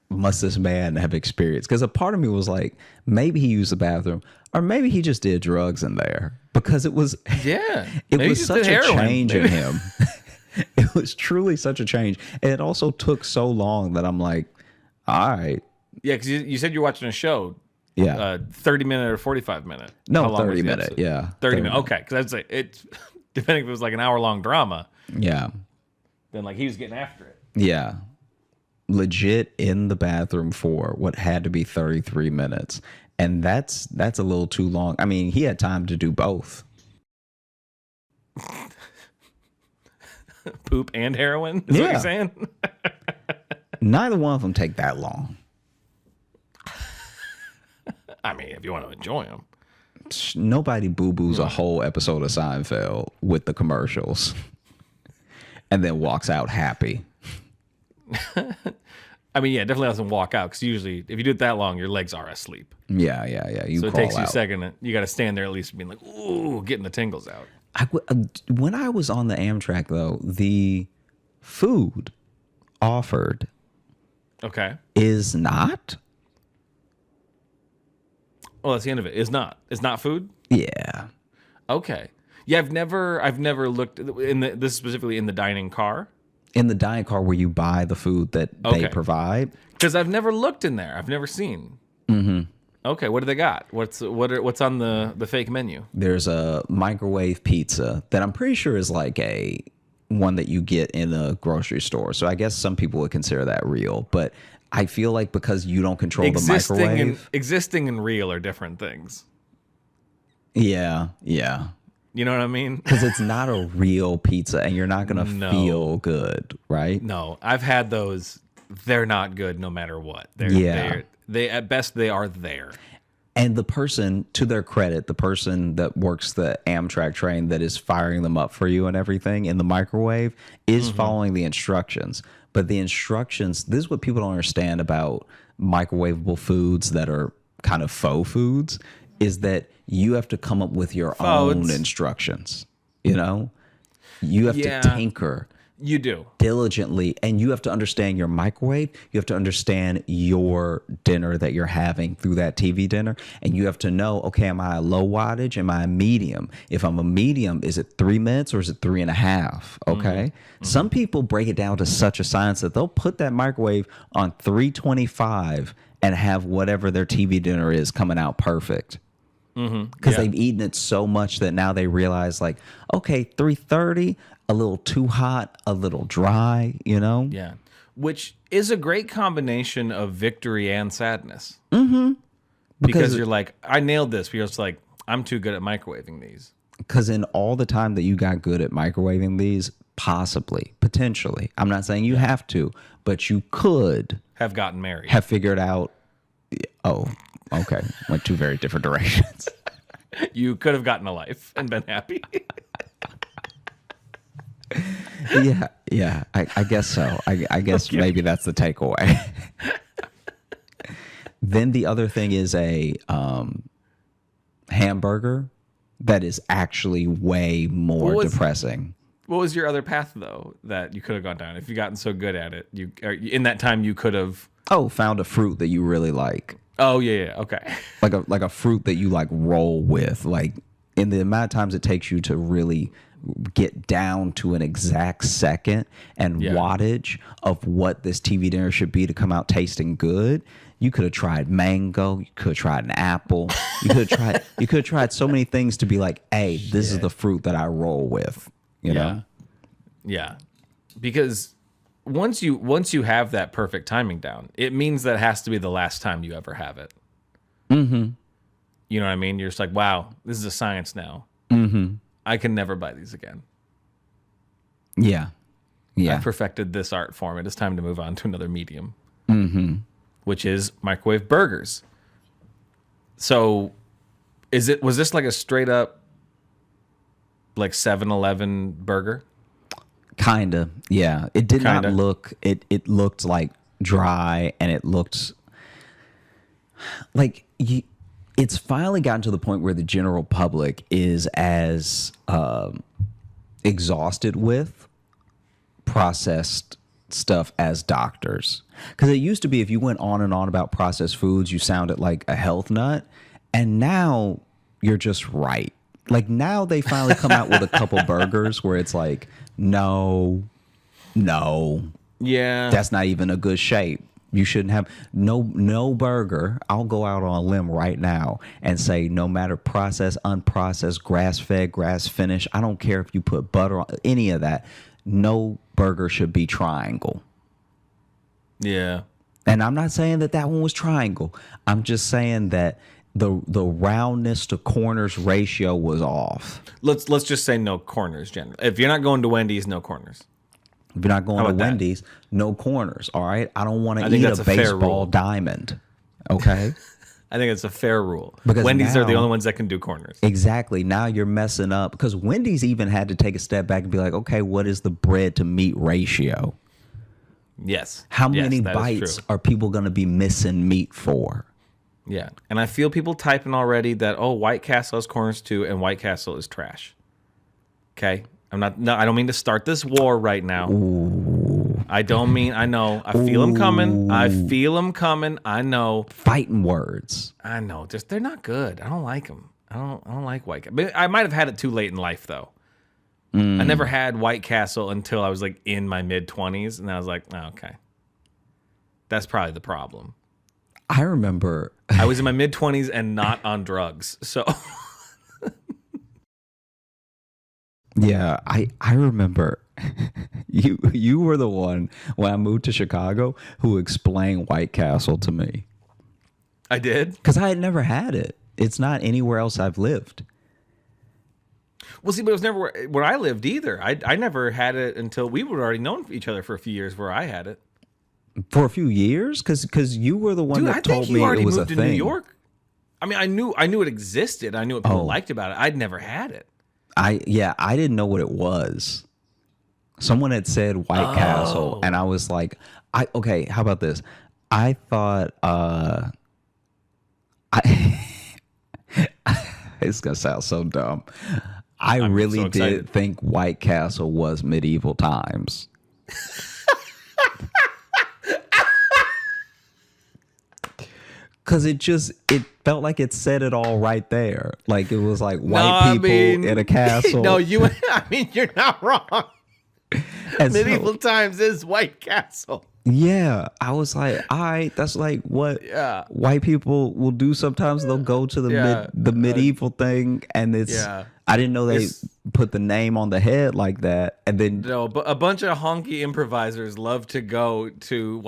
must this man have experienced? Because a part of me was like, maybe he used the bathroom, or maybe he just did drugs in there, because it was Yeah, it maybe was just such did a heroin. change in Maybe- him. It was truly such a change, and it also took so long that I'm like, all right, Yeah, because you said you're watching a show. yeah, 30-minute or 45-minute? no, How long was 30 the minute, episode? yeah, 30 minutes. Okay, because I'd say it's depending if it was like an hour-long drama, yeah. then like he was getting after it. Yeah. Legit in the bathroom for what had to be 33 minutes. And that's a little too long. I mean, he had time to do both. Poop and heroin? Is what Yeah. you're saying? Neither one of them take that long. I mean, if you want to enjoy them. Nobody boo-boos a whole episode of Seinfeld with the commercials and then walks out happy. I mean, yeah, definitely doesn't walk out, because usually if you do it that long, your legs are asleep. Yeah. You So it crawl takes you a out. second. You got to stand there at least being like, ooh, getting the tingles out. When I was on the Amtrak, though, the food offered Okay. is not. Well, that's the end of it. It's not food. Yeah. Okay. Yeah, I've never looked in this specifically in the dining car, In the dining car where you buy the food that they Okay. provide. because I've never looked in there. I've never seen. Mm-hmm. Okay, what do they got? What's on the fake menu? There's a microwave pizza that I'm pretty sure is like a one that you get in a grocery store. So I guess some people would consider that real, but I feel like because you don't control the microwave. Existing and real are different things. Yeah. You know what I mean? Because it's not a real pizza and you're not going to No. feel good, right? No, I've had those. They're not good no matter what. Yeah. They at best they are there. And the person, to their credit, the person that works the Amtrak train that is firing them up for you and everything in the microwave is following the instructions. But the instructions, this is what people don't understand about microwavable foods that are kind of faux foods, is that you have to come up with your own Faux. instructions. You know? You have Yeah. to tinker You do. diligently, and you have to understand your microwave. You have to understand your dinner that you're having through that TV dinner, and you have to know, okay, am I a low wattage? Am I a medium? If I'm a medium, is it 3 minutes or is it 3.5? Okay. Some people break it down to such a science that they'll put that microwave on 325 and have whatever their TV dinner is coming out perfect. Because Yeah. they've eaten it so much that now they realize, like, okay, 330, a little too hot, a little dry, you know? Yeah. Which is a great combination of victory and sadness. Mm-hmm. Because you're like, I nailed this. But you're just like, I'm too good at microwaving these. Because in all the time that you got good at microwaving these, possibly, potentially, I'm not saying you have to, but you could Have gotten married. have figured out Oh, okay. Went two very different directions. You could have gotten a life and been happy. Yeah. I guess so. I guess maybe that's the takeaway. Then the other thing is a hamburger that is actually way more depressing. What was your other path, though, that you could have gone down? If you've gotten so good at it, in that time you could have... Oh, found a fruit that you really like. Oh, yeah, okay. Like a fruit that you like roll with. Like in the amount of times it takes you to really get down to an exact second and wattage of what this TV dinner should be to come out tasting good. You could have tried mango. You could have tried an apple. You could have tried so many things to be like, hey, this is the fruit that I roll with. You know? Yeah. Because once you have that perfect timing down, it means that has to be the last time you ever have it. Mm-hmm. You know what I mean? You're just like, wow, this is a science now. Mm-hmm. I can never buy these again. Yeah. I perfected this art form. It is time to move on to another medium. Mm-hmm. Which is microwave burgers. So was this like a straight up like 7-Eleven burger? Kinda, yeah. It did Kinda. not look. It looked like dry, and it looked like it's finally gotten to the point where the general public is as exhausted with processed stuff as doctors. Because it used to be if you went on and on about processed foods, you sounded like a health nut, and now you're just right. Like now they finally come out with a couple burgers where it's like, no, Yeah. that's not even a good shape. You shouldn't have no burger. I'll go out on a limb right now and say no matter processed, unprocessed, grass-fed, grass-finished, I don't care if you put butter on any of that, no burger should be triangle. Yeah. And I'm not saying that one was triangle. I'm just saying that the roundness to corners ratio was off. Let's just say no corners generally. If you're not going to Wendy's, no corners. If you're not going to Wendy's, no corners. All right. I don't want to eat a baseball diamond. Okay. I think it's a fair rule. Because Wendy's are the only ones that can do corners. Exactly. Now you're messing up because Wendy's even had to take a step back and be like, okay, what is the bread to meat ratio? Yes. How many bites are people going to be missing meat for? Yeah. And I feel people typing already that, oh, White Castle has corners too, and White Castle is trash. Okay. I don't mean to start this war right now. Ooh. I don't mean, I know. I feel them coming. I know. Fighting words. I know. Just, they're not good. I don't like them. I don't like White Castle. I might have had it too late in life, though. I never had White Castle until I was like in my mid-20s, and I was like, oh, okay. That's probably the problem. I remember. I was in my mid-20s and not on drugs, so. Yeah, I remember you were the one when I moved to Chicago who explained White Castle to me. I did? Because I had never had it. It's not anywhere else I've lived. Well, see, but it was never where I lived either. I never had it until we were already known each other for a few years where I had it. For a few years? Because you were the one that told me it was a thing. New York. I mean, I knew it existed. I knew what people liked about it. I'd never had it. I didn't know what it was. Someone had said White Castle, and I was like, okay, how about this? I thought it's gonna sound so dumb. I really did think White Castle was medieval times. Because it felt like it said it all right there. Like it was like white people in a castle. No, you're not wrong. Medieval times is White Castle. Yeah, I was like, all right, that's like what white people will do sometimes. They'll go to the medieval thing, and it's. I didn't know they put the name on the head like that, and then but a bunch of honky improvisers love to go to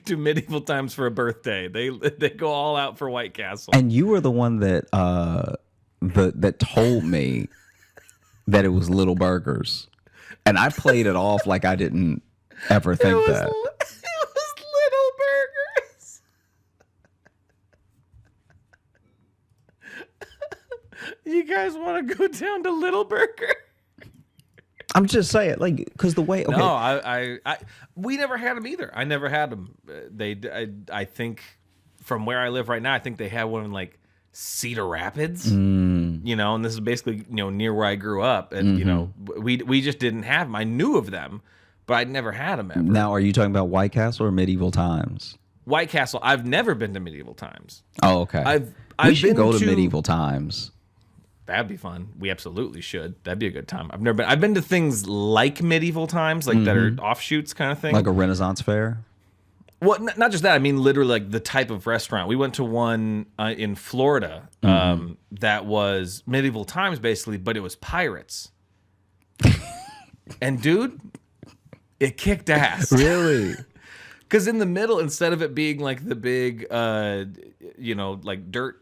to medieval times for a birthday. They go all out for White Castle. And you were the one that that told me that it was Little Burgers, and I played it off like I didn't ever think that. It was Little Burgers. You guys want to go down to Little Burger? I'm just saying, like, because the way. Okay. No, we never had them either. I never had them. I think from where I live right now, I think they had one in like Cedar Rapids. You know, and this is basically near where I grew up, and we just didn't have them. I knew of them, but I'd never had them ever. Now, are you talking about White Castle or Medieval Times? White Castle. I've never been to Medieval Times. Oh, okay. We should go to Medieval Times. That'd be fun. We absolutely should. That'd be a good time. I've never been. I've been to things like Medieval Times, like that are offshoots kind of thing, like a Renaissance fair. Well, not just that. I mean, literally, like the type of restaurant. We went to one in Florida that was Medieval Times, basically, but it was pirates. And dude, it kicked ass. Really? Because in the middle, instead of it being like the big, like dirt,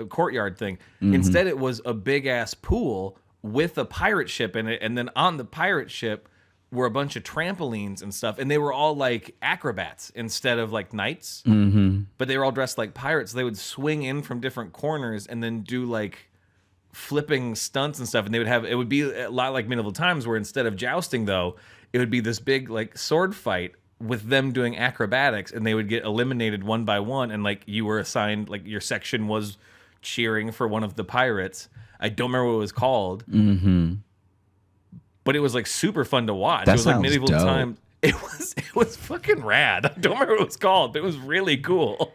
courtyard thing, instead it was a big ass pool with a pirate ship in it, and then on the pirate ship were a bunch of trampolines and stuff, and they were all like acrobats instead of like knights, but they were all dressed like pirates. They would swing in from different corners and then do like flipping stunts and stuff, and it would be a lot like Medieval Times, where instead of jousting though, it would be this big like sword fight with them doing acrobatics, and they would get eliminated one by one, and like you were assigned, like your section was cheering for one of the pirates. I don't remember what it was called, but it was like super fun to watch. That it was like sounds Medieval dope. Time. It was fucking rad. I don't remember what it was called, but it was really cool.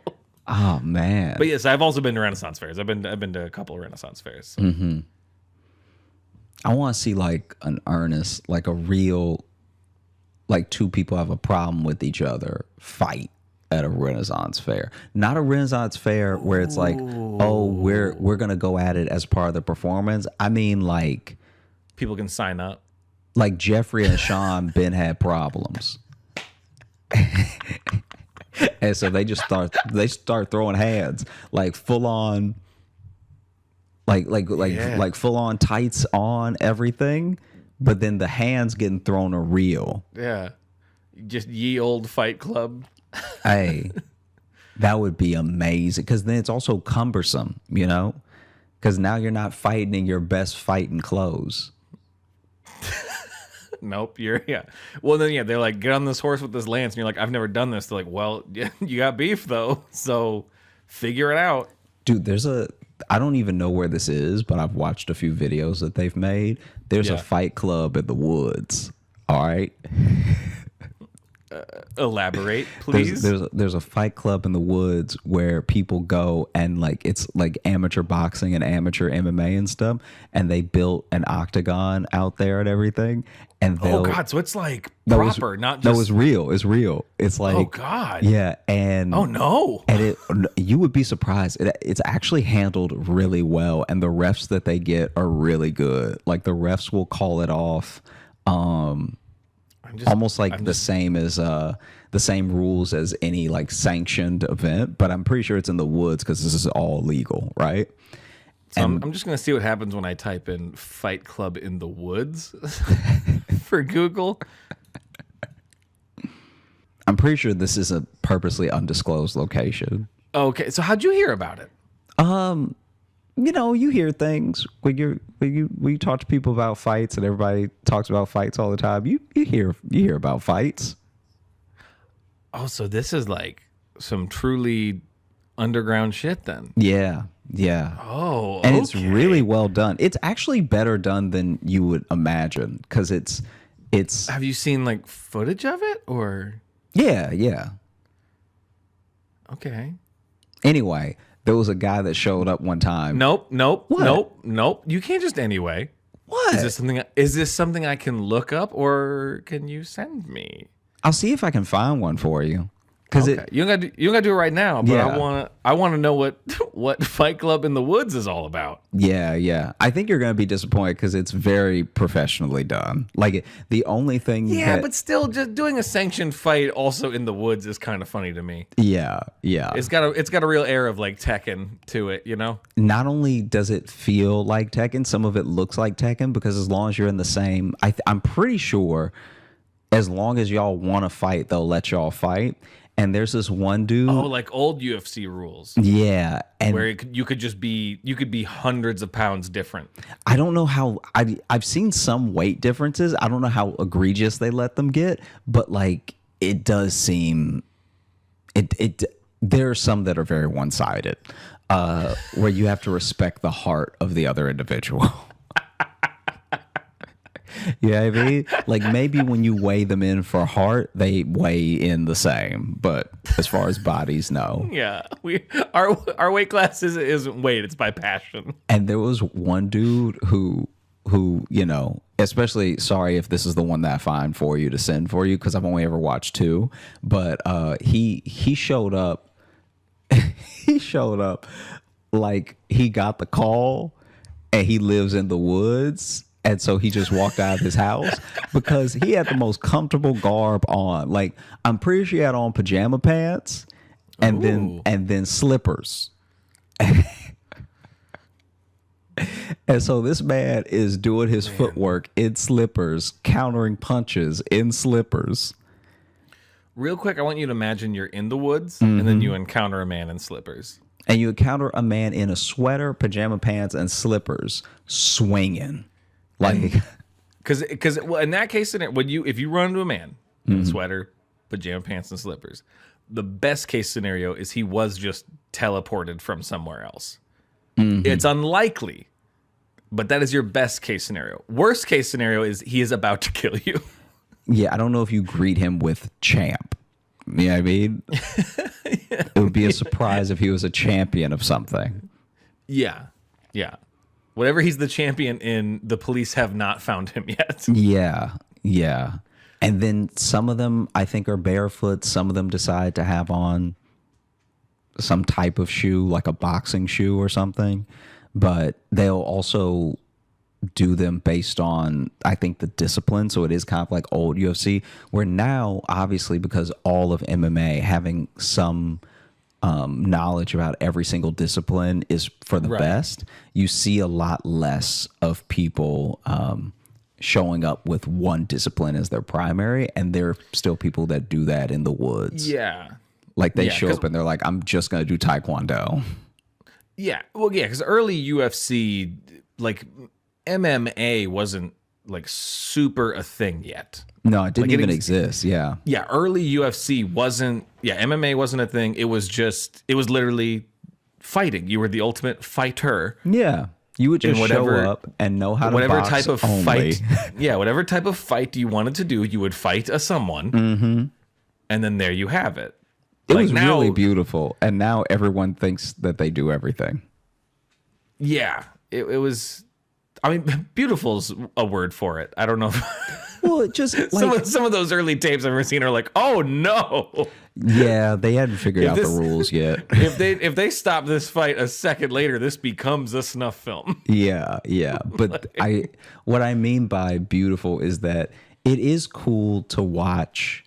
Oh man! But yes, I've also been to Renaissance fairs. I've been to a couple of Renaissance fairs. So. I want to see like an earnest, like a real, like two people have a problem with each other fight at a Renaissance fair. Not a Renaissance fair where it's like, oh, we're gonna go at it as part of the performance. I mean, like people can sign up. Like Jeffrey and Sean Ben had problems. And so they start throwing hands, like full on, like full on tights on everything, but then the hands getting thrown are real. Yeah, just ye old Fight Club. Hey, that would be amazing, because then it's also cumbersome, because now you're not fighting in your best fighting clothes. Nope, Well, then they're like, get on this horse with this lance, and you're like, I've never done this. They're like, well, yeah, you got beef though, so figure it out. Dude, I don't even know where this is, but I've watched a few videos that they've made. There's a fight club in the woods. All right. Elaborate, please. There's a fight club in the woods where people go, and like it's like amateur boxing and amateur MMA and stuff, and they built an octagon out there and everything. And oh god, so it's like proper, not just. No, it's real. It's real. It's like, oh god, yeah, and oh no, and you would be surprised. It's actually handled really well, and the refs that they get are really good. Like the refs will call it off. Almost like the same as the same rules as any like sanctioned event, but I'm pretty sure it's in the woods because this is all legal, right? So I'm just gonna see what happens when I type in "Fight Club in the Woods" for Google. I'm pretty sure this is a purposely undisclosed location. Okay, so how'd you hear about it? You hear things when you talk to people about fights, and everybody talks about fights all the time. You hear about fights. Oh, so this is like some truly underground shit then. Yeah. Oh, and it's really well done. It's actually better done than you would imagine, because it's. Have you seen like footage of it or? Yeah. Okay. Anyway. There was a guy that showed up one time. Nope. What? Nope. You can't just anyway. What? Is this something I can look up, or can you send me? I'll see if I can find one for you. Because you don't gotta do it right now. But yeah. I wanna know what Fight Club in the Woods is all about. Yeah. I think you're gonna be disappointed because it's very professionally done. Like the only thing. Yeah, but still, just doing a sanctioned fight also in the woods is kind of funny to me. Yeah. It's got a real air of like Tekken to it, Not only does it feel like Tekken, some of it looks like Tekken, because as long as you're in the same, I'm pretty sure, as long as y'all want to fight, they'll let y'all fight. And there's this one dude. Oh, like old UFC rules. Yeah, and where you could be hundreds of pounds different. I don't know how I've seen some weight differences. I don't know how egregious they let them get, but like it does seem it there are some that are very one-sided, where you have to respect the heart of the other individual. Yeah, I mean, like maybe when you weigh them in for heart, they weigh in the same. But as far as bodies, no. Yeah, our weight class isn't weight; it's by passion. And there was one dude who especially sorry if this is the one that I find for you to send for you because I've only ever watched two, but he showed up. He showed up like he got the call, and he lives in the woods. And so he just walked out of his house because he had the most comfortable garb on. Like I'm pretty sure he had on pajama pants and then slippers. And so this man is doing his footwork in slippers, countering punches in slippers. Real quick, I want you to imagine you're in the woods and then you encounter a man in slippers. And you encounter a man in a sweater, pajama pants, and slippers swinging. Like, because in that case, if you run into a man in a sweater, pajama pants, and slippers, the best case scenario is he was just teleported from somewhere else. It's unlikely, but that is your best case scenario. Worst case scenario is he is about to kill you. Yeah, I don't know if you greet him with champ. You know what I mean? It would be a surprise if he was a champion of something. Yeah. Whatever he's the champion in, the police have not found him yet. Yeah. And then some of them, I think, are barefoot. Some of them decide to have on some type of shoe, like a boxing shoe or something. But they'll also do them based on, I think, the discipline. So it is kind of like old UFC, where now, obviously, because all of MMA having some knowledge about every single discipline is for the best, you see a lot less of people showing up with one discipline as their primary, and there are still people that do that in the woods. Yeah. Like they show up and they're like, I'm just going to do Taekwondo. Yeah. Well, yeah, because early UFC, like MMA wasn't like super a thing yet. No, it didn't even exist. Yeah. Yeah. Early UFC wasn't, MMA wasn't a thing. It was literally fighting. You were the ultimate fighter. Yeah. You would just show up and know how to whatever box type of only. fight. Yeah. Whatever type of fight you wanted to do, you would fight someone. Mm-hmm. And then there you have it. It was really beautiful. And now everyone thinks that they do everything. Yeah. It was, I mean, beautiful's a word for it. I don't know. Well, it just like some of those early tapes I've ever seen are like, oh no. Yeah, they hadn't figured out the rules yet. If they stop this fight a second later, this becomes a snuff film. Yeah. But what I mean by beautiful is that it is cool to watch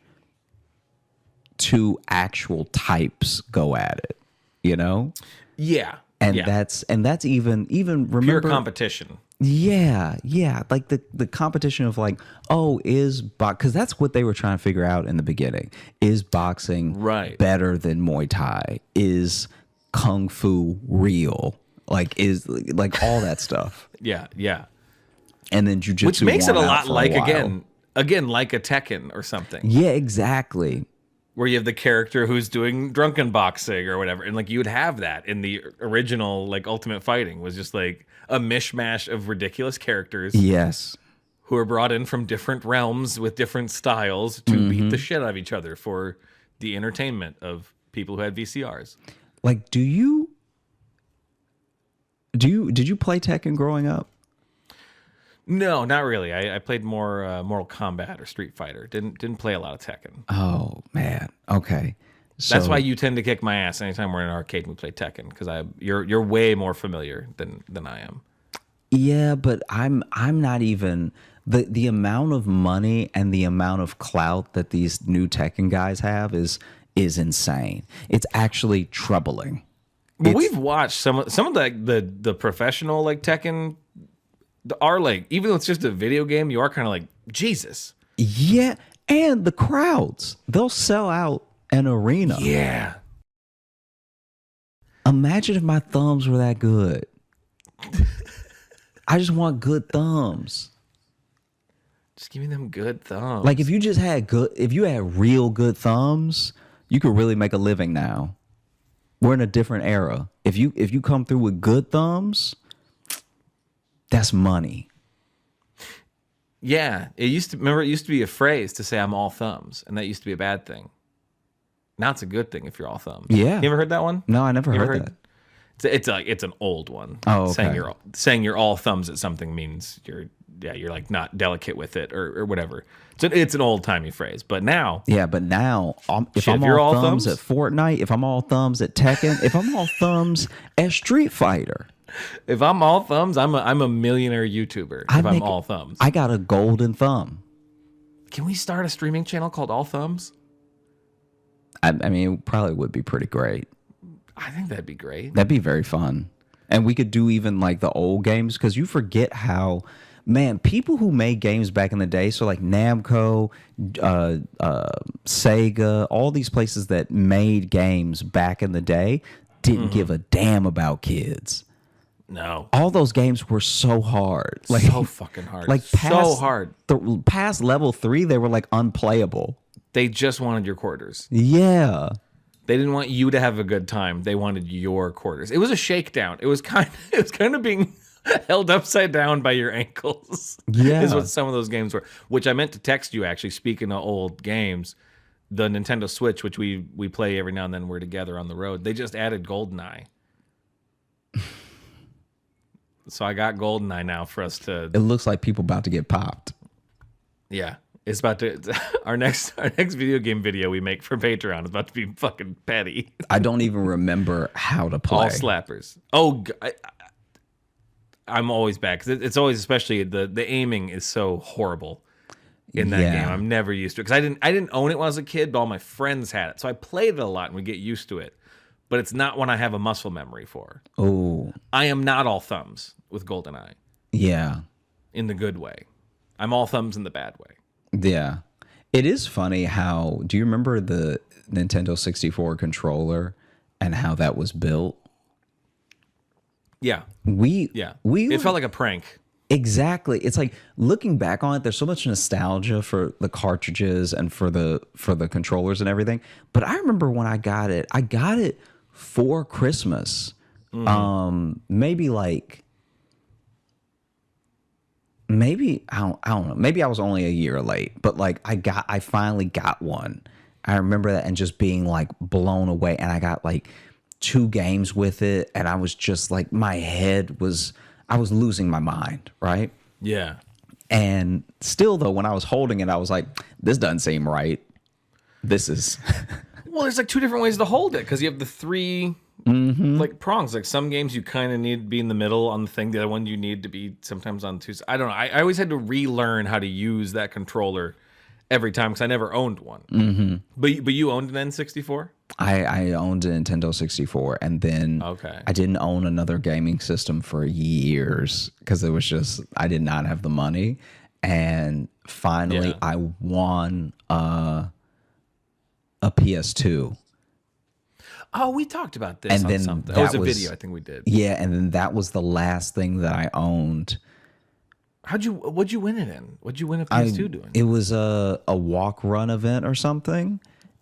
two actual types go at it, you know? Yeah. And that's even remember pure competition. Yeah. Like the competition of like, because that's what they were trying to figure out in the beginning. Is boxing better than Muay Thai? Is Kung Fu real? Like, is like all that stuff. Yeah. And then Jiu-Jitsu, which makes it a lot like again like a Tekken or something. Yeah, exactly. Where you have the character who's doing drunken boxing or whatever. And like you would have that in the original like Ultimate Fighting was just like a mishmash of ridiculous characters. Yes. Who are brought in from different realms with different styles to beat the shit out of each other for the entertainment of people who had VCRs. Like, did you play Tekken growing up? No, not really. I played more Mortal Kombat or Street Fighter. Didn't play a lot of Tekken. Oh man. Okay. So, that's why you tend to kick my ass anytime we're in an arcade and we play Tekken, because you're way more familiar than I am. Yeah, but I'm not even the amount of money and the amount of clout that these new Tekken guys have is insane. It's actually troubling. Well, we've watched some of the professional like Tekken are like, even though it's just a video game, you are kind of like, Jesus. Yeah, and the crowds, they'll sell out an arena. Yeah. Imagine if my thumbs were that good. I just want good thumbs. Just give me them good thumbs. Like if you had real good thumbs, you could really make a living now. We're in a different era. If you come through with good thumbs, that's money. Yeah, it used to be a phrase to say I'm all thumbs, and that used to be a bad thing. Now it's a good thing if you're all thumbs. Yeah. You ever heard that one? No, I never heard that. It's an old one. Oh, okay. Saying you're all thumbs at something means you're like not delicate with it or whatever. So it's an old timey phrase. But now, if I'm you're all thumbs at Fortnite, if I'm all thumbs at Tekken, if I'm all thumbs at Street Fighter, if I'm all thumbs, I'm a millionaire YouTuber. If I'm all thumbs, I got a golden thumb. Can we start a streaming channel called All Thumbs? I mean, it probably would be pretty great. I think that'd be great. That'd be very fun. And we could do even like the old games, because you forget how, man, people who made games back in the day, so like Namco, Sega, all these places that made games back in the day didn't give a damn about kids. No. All those games were so hard. Like, so fucking hard. Like so hard. Past level 3, they were like unplayable. They just wanted your quarters. Yeah. They didn't want you to have a good time. They wanted your quarters. It was a shakedown. It was kind of being held upside down by your ankles. Yeah. Is what some of those games were. Which I meant to text you, actually, speaking of old games. The Nintendo Switch, which we play every now and then, we're together on the road. They just added GoldenEye. So I got GoldenEye now for us to... It looks like people about to get popped. Yeah. It's about to... Our next video game video we make for Patreon is about to be fucking petty. I don't even remember how to play. All slappers. Oh, I'm always bad. Because it's always, especially, the aiming is so horrible in that game. I'm never used to it. Because I didn't own it when I was a kid, but all my friends had it. So I played it a lot and we get used to it. But it's not one I have a muscle memory for. Oh. I am not all thumbs with GoldenEye. Yeah. In the good way. I'm all thumbs in the bad way. Yeah. It is funny how... Do you remember the Nintendo 64 controller and how that was built? Yeah. It felt like a prank. Exactly. It's like, looking back on it, there's so much nostalgia for the cartridges and for the controllers and everything. But I remember when I got it for Christmas. Maybe I don't know. Maybe I was only a year late, but like I finally got one. I remember that and just being like blown away. And I got like 2 games with it, and I was just like, I was losing my mind, right? Yeah. And still, though, when I was holding it, I was like, this doesn't seem right. This is... Well, there's like 2 different ways to hold it, because you have the 3 like prongs. Like some games you kind of need to be in the middle on the thing. The other one you need to be sometimes on 2. I don't know. I always had to relearn how to use that controller every time because I never owned one. But you owned an N64? I owned a Nintendo 64, and then I didn't own another gaming system for years because it was just, I did not have the money. And finally, I won a PS2. Oh, we talked about this on something. It was a video I think we did. Yeah, and then that was the last thing that I owned. What'd you win it in? What'd you win a PS2 doing? It was a walk run event or something.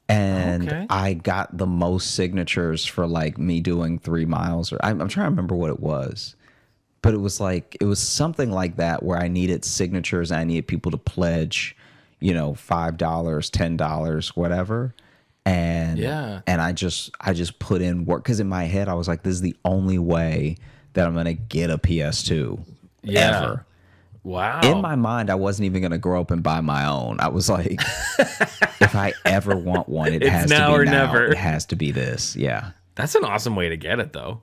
And I got the most signatures for like me doing 3 miles. Or I'm trying to remember what it was. But it was something like that where I needed signatures and I needed people to pledge, $5, $10, whatever. And I just put in work, because in my head I was like, this is the only way that I'm gonna get a PS2 ever. Wow. In my mind, I wasn't even gonna grow up and buy my own. I was like, if I ever want one, it has to be now or never. It has to be this. Yeah. That's an awesome way to get it, though.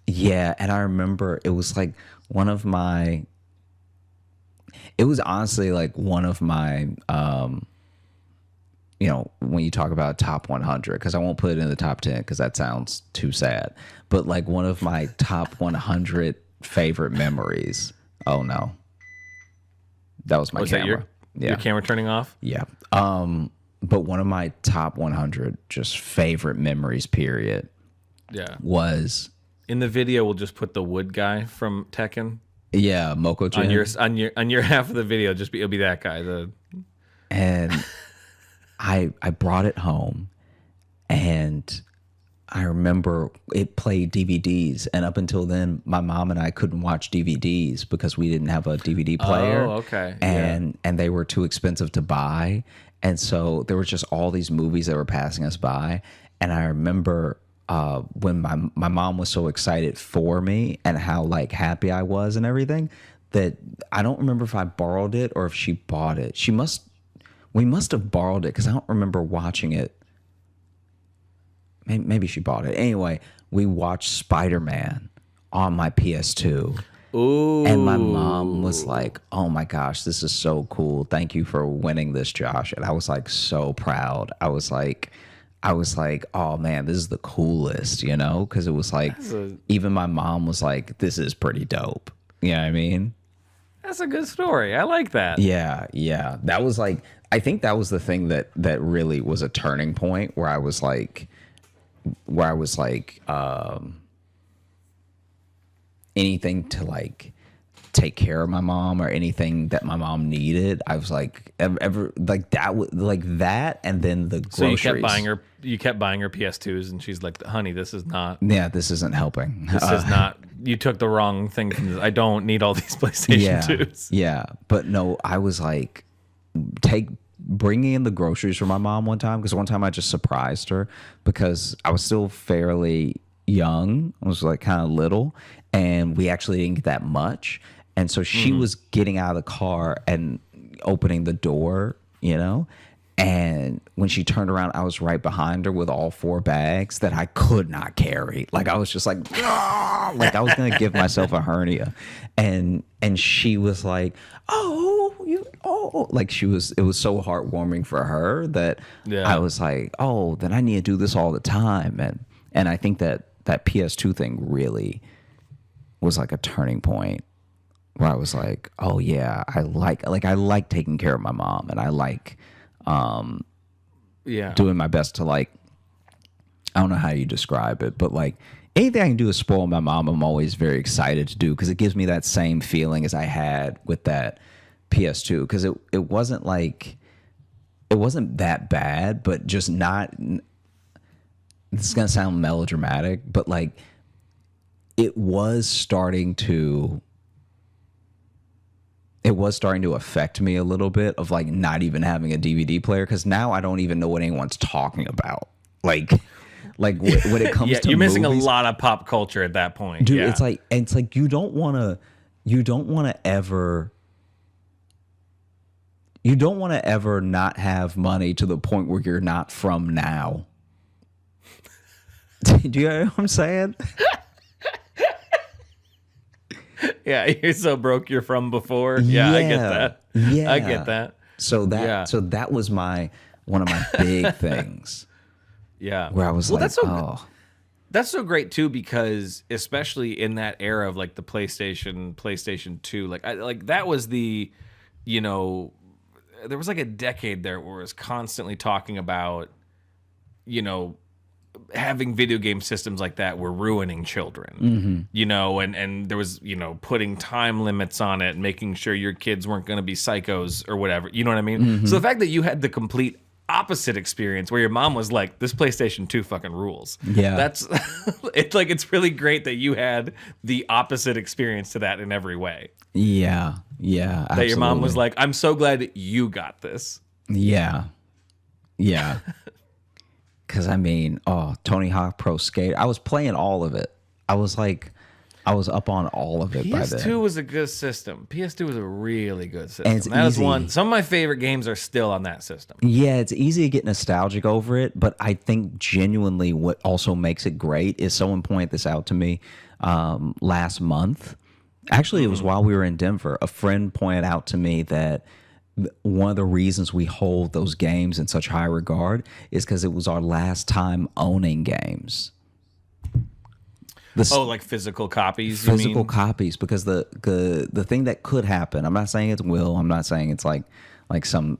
Yeah, and I remember it was like one of my. It was honestly like one of my. When you talk about top 100, because I won't put it in the top 10 because that sounds too sad. But like one of my top 100 favorite memories. Oh no, that was my camera. That your camera turning off? Yeah. but one of my top 100 just favorite memories, period, Yeah. was In the video, we'll just put the wood guy from Tekken Moko Jin. on your half of the video. It'll be that guy. And I brought it home, and I remember it played DVDs, and up until then, my mom and I couldn't watch DVDs because we didn't have a DVD player. Oh, okay. And they were too expensive to buy, and so there was just all these movies that were passing us by. And I remember when my mom was so excited for me and how like happy I was and everything, that I don't remember if I borrowed it or if she bought it. We must have borrowed it because I don't remember watching it. Maybe she bought it. Anyway, we watched Spider-Man on my PS2. Ooh. And my mom was like, "Oh my gosh, this is so cool. Thank you for winning this, Josh." And I was like so proud. I was like, "Oh man, this is the coolest," you know? Because it was like, even my mom was like, "This is pretty dope." You know what I mean? That's a good story. I like that. Yeah. That was like, I think that was the thing that really was a turning point where I was like, anything to like take care of my mom or anything that my mom needed. I was like, ever like that, like that, and then the groceries. So you kept buying her PS2s, and she's like, "Honey, this is not. Yeah, this isn't helping. This is not. You took the wrong thing from this. I don't need all these PlayStation 2s." Yeah, but no, I was like, bringing in the groceries for my mom one time, because one time I just surprised her because I was still fairly young. I was like kind of little, and we actually didn't get that much. And so she was getting out of the car and opening the door, you know? And when she turned around, I was right behind her with all 4 bags that I could not carry. Like I was just like, "Ah!" Like I was going to give myself a hernia. And she was like, like it was so heartwarming for her that I was like, "Oh, then I need to do this all the time." And I think that PS2 thing really was like a turning point where I was like, "Oh yeah, I like taking care of my mom, and I like doing my best to like, I don't know how you describe it, but like anything I can do to spoil my mom, I'm always very excited to do because it gives me that same feeling as I had with that PS2, because it wasn't that bad, but just not. This is gonna sound melodramatic, but like it was starting to affect me a little bit of like not even having a DVD player, because now I don't even know what anyone's talking about. Like when it comes to you're missing movies, a lot of pop culture at that point, dude. It's like you don't want to ever not have money to the point where you're not from now. Do you know what I'm saying? Yeah, you're so broke you're from before. Yeah, I get that. Yeah. I get that. So that was one of my big things. Yeah. Where I was That's so great too, because especially in that era of like the PlayStation 2, like that was the, you know, there was like a decade there where it was constantly talking about, you know, having video game systems like that were ruining children, you know, and there was, you know, putting time limits on it, making sure your kids weren't going to be psychos or whatever, you know what I mean? So the fact that you had the complete opposite experience where your mom was like, "This PlayStation 2 fucking rules." Yeah. That's it's really great that you had the opposite experience to that in every way. Yeah. Yeah. Absolutely. That your mom was like, "I'm so glad you got this." Yeah. Yeah. Because I mean, Tony Hawk Pro Skater, I was playing all of it. I was up on all of it by then. PS2 was a good system. PS2 was a really good system. And it's easy. Some of my favorite games are still on that system. Yeah, it's easy to get nostalgic over it, but I think genuinely what also makes it great is someone pointed this out to me last month. Actually, it was while we were in Denver. A friend pointed out to me that one of the reasons we hold those games in such high regard is because it was our last time owning games. Like physical copies? Physical copies, because the thing that could happen, I'm not saying it will, I'm not saying it's like some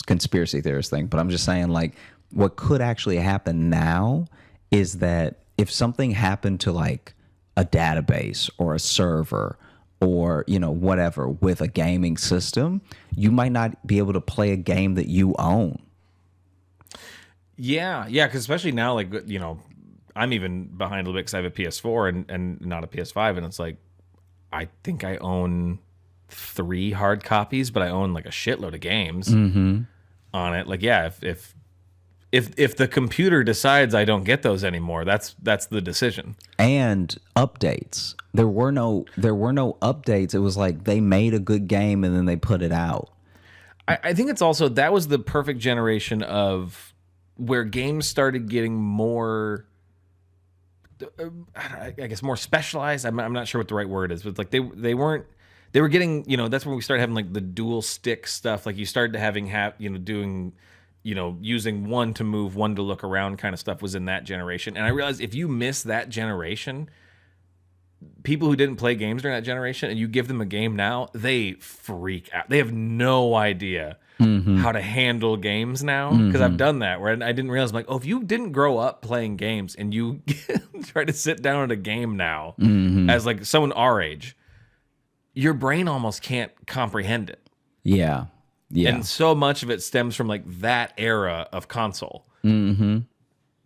conspiracy theorist thing, but I'm just saying, like, what could actually happen now is that if something happened to like a database or a server or, you know, whatever with a gaming system, you might not be able to play a game that you own. Yeah, because especially now, like, you know, I'm even behind a little bit because I have a PS4 and not a PS5, and it's like, I think I own 3 hard copies, but I own like a shitload of games on it. Like, yeah, if the computer decides I don't get those anymore, that's the decision. And updates. There were no updates. It was like they made a good game and then they put it out. I think it's also, that was the perfect generation of where games started getting more, I guess, more specialized. I'm not sure what the right word is, but like they were getting, you know, that's when we started having like the dual stick stuff. Like you started having doing, you know, using one to move, one to look around kind of stuff was in that generation. And I realized if you miss that generation, people who didn't play games during that generation and you give them a game now, they freak out. They have no idea how to handle games now, because I've done that where I didn't realize, I'm like, oh, if you didn't grow up playing games and you try to sit down at a game now as like someone our age, your brain almost can't comprehend it. Yeah. And so much of it stems from like that era of console. You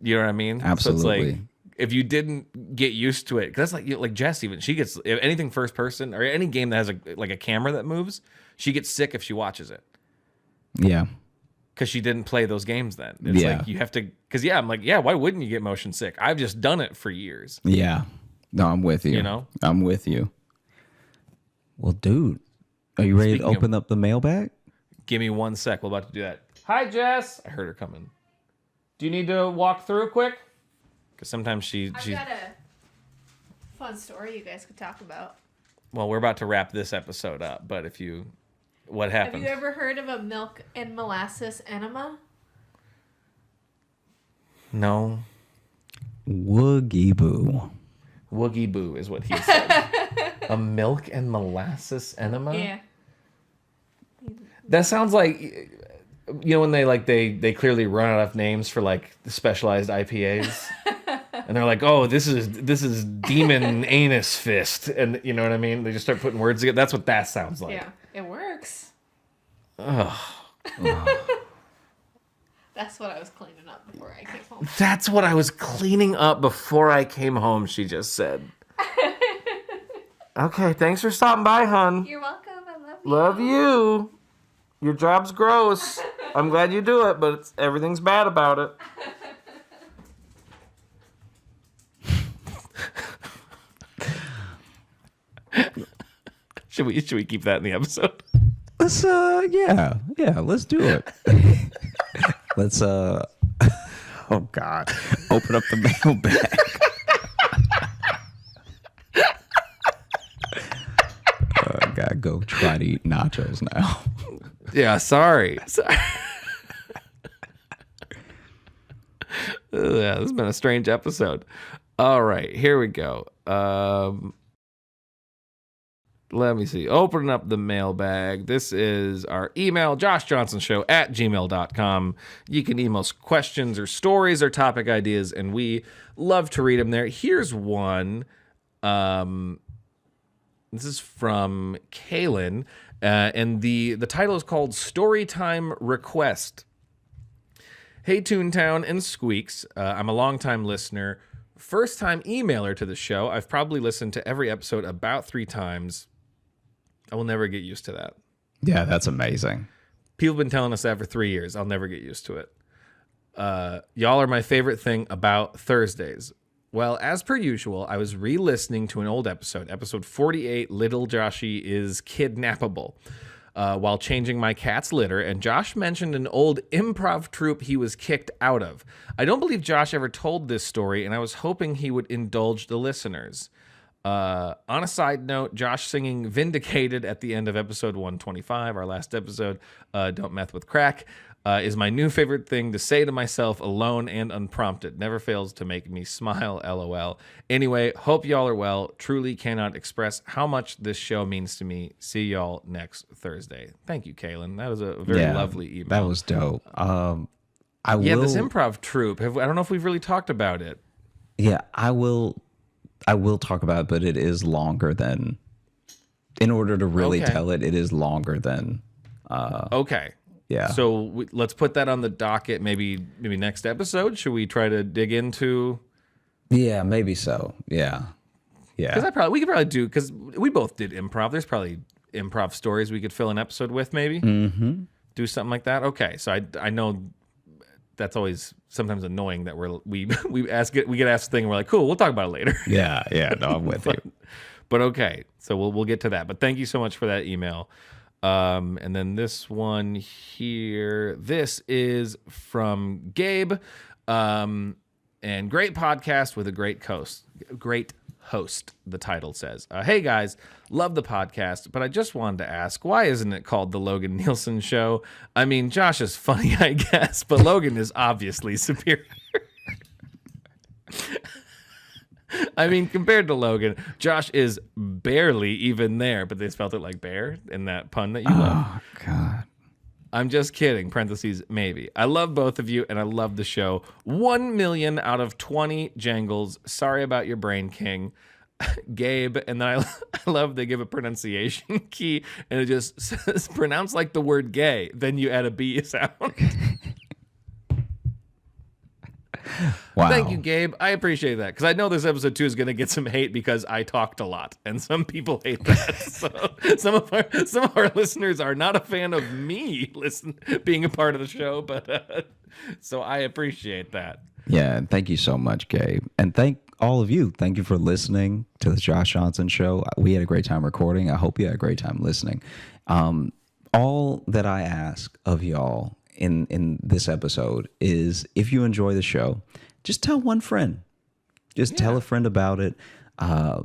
know what I mean? Absolutely. So it's like, if you didn't get used to it, because that's like Jess, even she gets, if anything first person or any game that has a camera that moves, she gets sick if she watches it. Yeah. Because she didn't play those games then. It's like you have to, because I'm like, why wouldn't you get motion sick? I've just done it for years. Yeah. No, I'm with you. You know? I'm with you. Well, dude, are you ready to open up the mailbag? Give me 1 sec. We're about to do that. Hi, Jess. I heard her coming. Do you need to walk through quick? Because sometimes she's... I've got a fun story you guys could talk about. Well, we're about to wrap this episode up, but if you... What happened? Have you ever heard of a milk and molasses enema? No. Woogie boo. Woogie boo is what he said. A milk and molasses enema? Yeah. That sounds like, you know, when they clearly run out of names for like specialized IPAs, and they're like, oh, this is demon anus fist, and you know what I mean? They just start putting words together. That's what that sounds like. Yeah, it works. Ugh. That's what I was cleaning up before I came home. That's what I was cleaning up before I came home, she just said. Okay, thanks for stopping by, hon. You're welcome. I love you. Love you. Your job's gross. I'm glad you do it, but everything's bad about it. Should we keep that in the episode? Let's let's do it. Let's oh God, open up the mailbag. I gotta go try to eat nachos now. Yeah, sorry. Yeah, this has been a strange episode. All right, here we go. Let me see. Opening up the mailbag. This is our email, joshjohnsonshow@gmail.com. You can email us questions or stories or topic ideas, and we love to read them there. Here's one. This is from Kaylin, and the title is called Storytime Request. Hey, Toontown and Squeaks. I'm a longtime listener, first-time emailer to the show. I've probably listened to every episode about 3 times. I will never get used to that. Yeah, that's amazing. People have been telling us that for 3 years. I'll never get used to it. Y'all are my favorite thing about Thursdays. Well, as per usual, I was re-listening to an old episode, episode 48, Little Joshy is Kidnappable, while changing my cat's litter, and Josh mentioned an old improv troupe he was kicked out of. I don't believe Josh ever told this story, and I was hoping he would indulge the listeners. On a side note, Josh singing Vindicated at the end of episode 125, our last episode, Don't Meth with Crack, is my new favorite thing to say to myself alone and unprompted. Never fails to make me smile, LOL. Anyway, hope y'all are well. Truly cannot express how much this show means to me. See y'all next Thursday. Thank you, Kaylin. That was a very lovely email. That was dope. This improv troupe. I don't know if we've really talked about it. Yeah, I will talk about it, but it is longer than, in order to really tell it, it is longer than. Okay. Yeah. So let's put that on the docket. Maybe next episode. Should we try to dig into? Yeah, maybe so. Yeah. Because we could probably do, because we both did improv. There's probably improv stories we could fill an episode with. Maybe do something like that. Okay. So I know that's always sometimes annoying that we get asked the thing and we're like, cool, we'll talk about it later. Yeah. No, I'm with you. But okay, so we'll get to that. But thank you so much for that email. And then this one here, this is from Gabe, and great podcast with a great host. The title says, hey guys, love the podcast, but I just wanted to ask, why isn't it called the Logan Nielsen Show? I mean, Josh is funny, I guess, but Logan is obviously superior. I mean, compared to Logan, Josh is barely even there, but they spelled it like bear in that pun that you love. Oh, God. I'm just kidding, parentheses, maybe. I love both of you, and I love the show. 1 million out of 20 jangles. Sorry about your brain, King. Gabe, and then I love they give a pronunciation key, and it just says, pronounce like the word gay. Then you add a B sound. Wow. Thank you, Gabe. I appreciate that, because I know this episode 2 is going to get some hate because I talked a lot, and some people hate that. So some of our listeners are not a fan of me being a part of the show, but so I appreciate that. Yeah, and thank you so much, Gabe, and thank all of you. Thank you for listening to the Josh Johnson Show. We had a great time recording. I hope you had a great time listening. All that I ask of y'all in this episode is, if you enjoy the show, just tell one friend. Just tell a friend about it,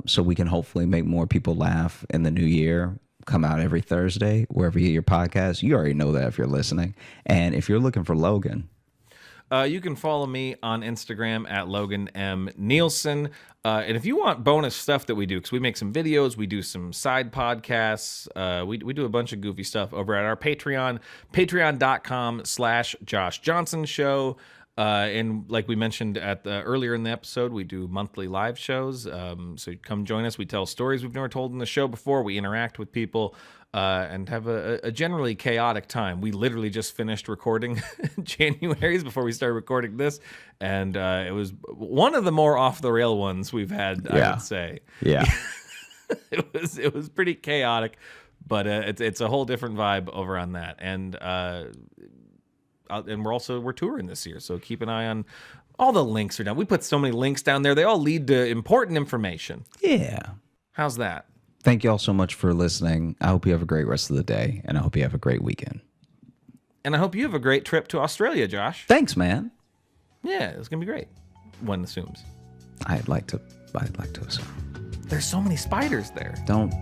so we can hopefully make more people laugh in the new year. Come out every Thursday, wherever you get your podcast. You already know that if you're listening. And if you're looking for Logan, you can follow me on Instagram at Logan M. Nielsen. And if you want bonus stuff that we do, because we make some videos, we do some side podcasts, we do a bunch of goofy stuff over at our Patreon, patreon.com/Josh Johnson Show. And like we mentioned earlier in the episode, we do monthly live shows. So come join us. We tell stories we've never told in the show before. We interact with people and have a generally chaotic time. We literally just finished recording January's before we started recording this. And it was one of the more off the rail ones we've had, I would say. yeah. It was pretty chaotic, but it's a whole different vibe over on that. And we're touring this year, so keep an eye on all the links are down. We put so many links down there. They all lead to important information. Yeah. How's that? Thank you all so much for listening. I hope you have a great rest of the day, and I hope you have a great weekend. And I hope you have a great trip to Australia, Josh. Thanks, man. Yeah, it's gonna be great. One assumes. I'd like to assume. There's so many spiders there. Don't.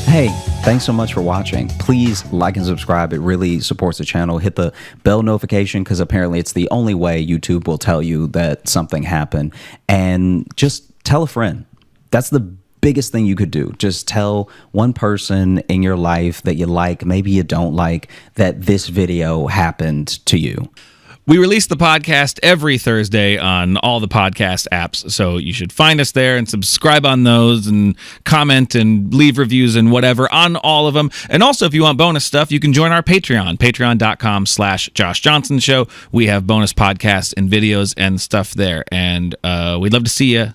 Hey, thanks so much for watching. Please like and subscribe. It really supports the channel. Hit the bell notification, because apparently it's the only way YouTube will tell you that something happened. And just tell a friend. That's the biggest thing you could do. Just tell one person in your life that you like, maybe you don't like, that this video happened to you. We release the podcast every Thursday on all the podcast apps, so you should find us there and subscribe on those and comment and leave reviews and whatever on all of them. And also, if you want bonus stuff, you can join our Patreon, patreon.com/Josh Johnson Show. We have bonus podcasts and videos and stuff there, and we'd love to see you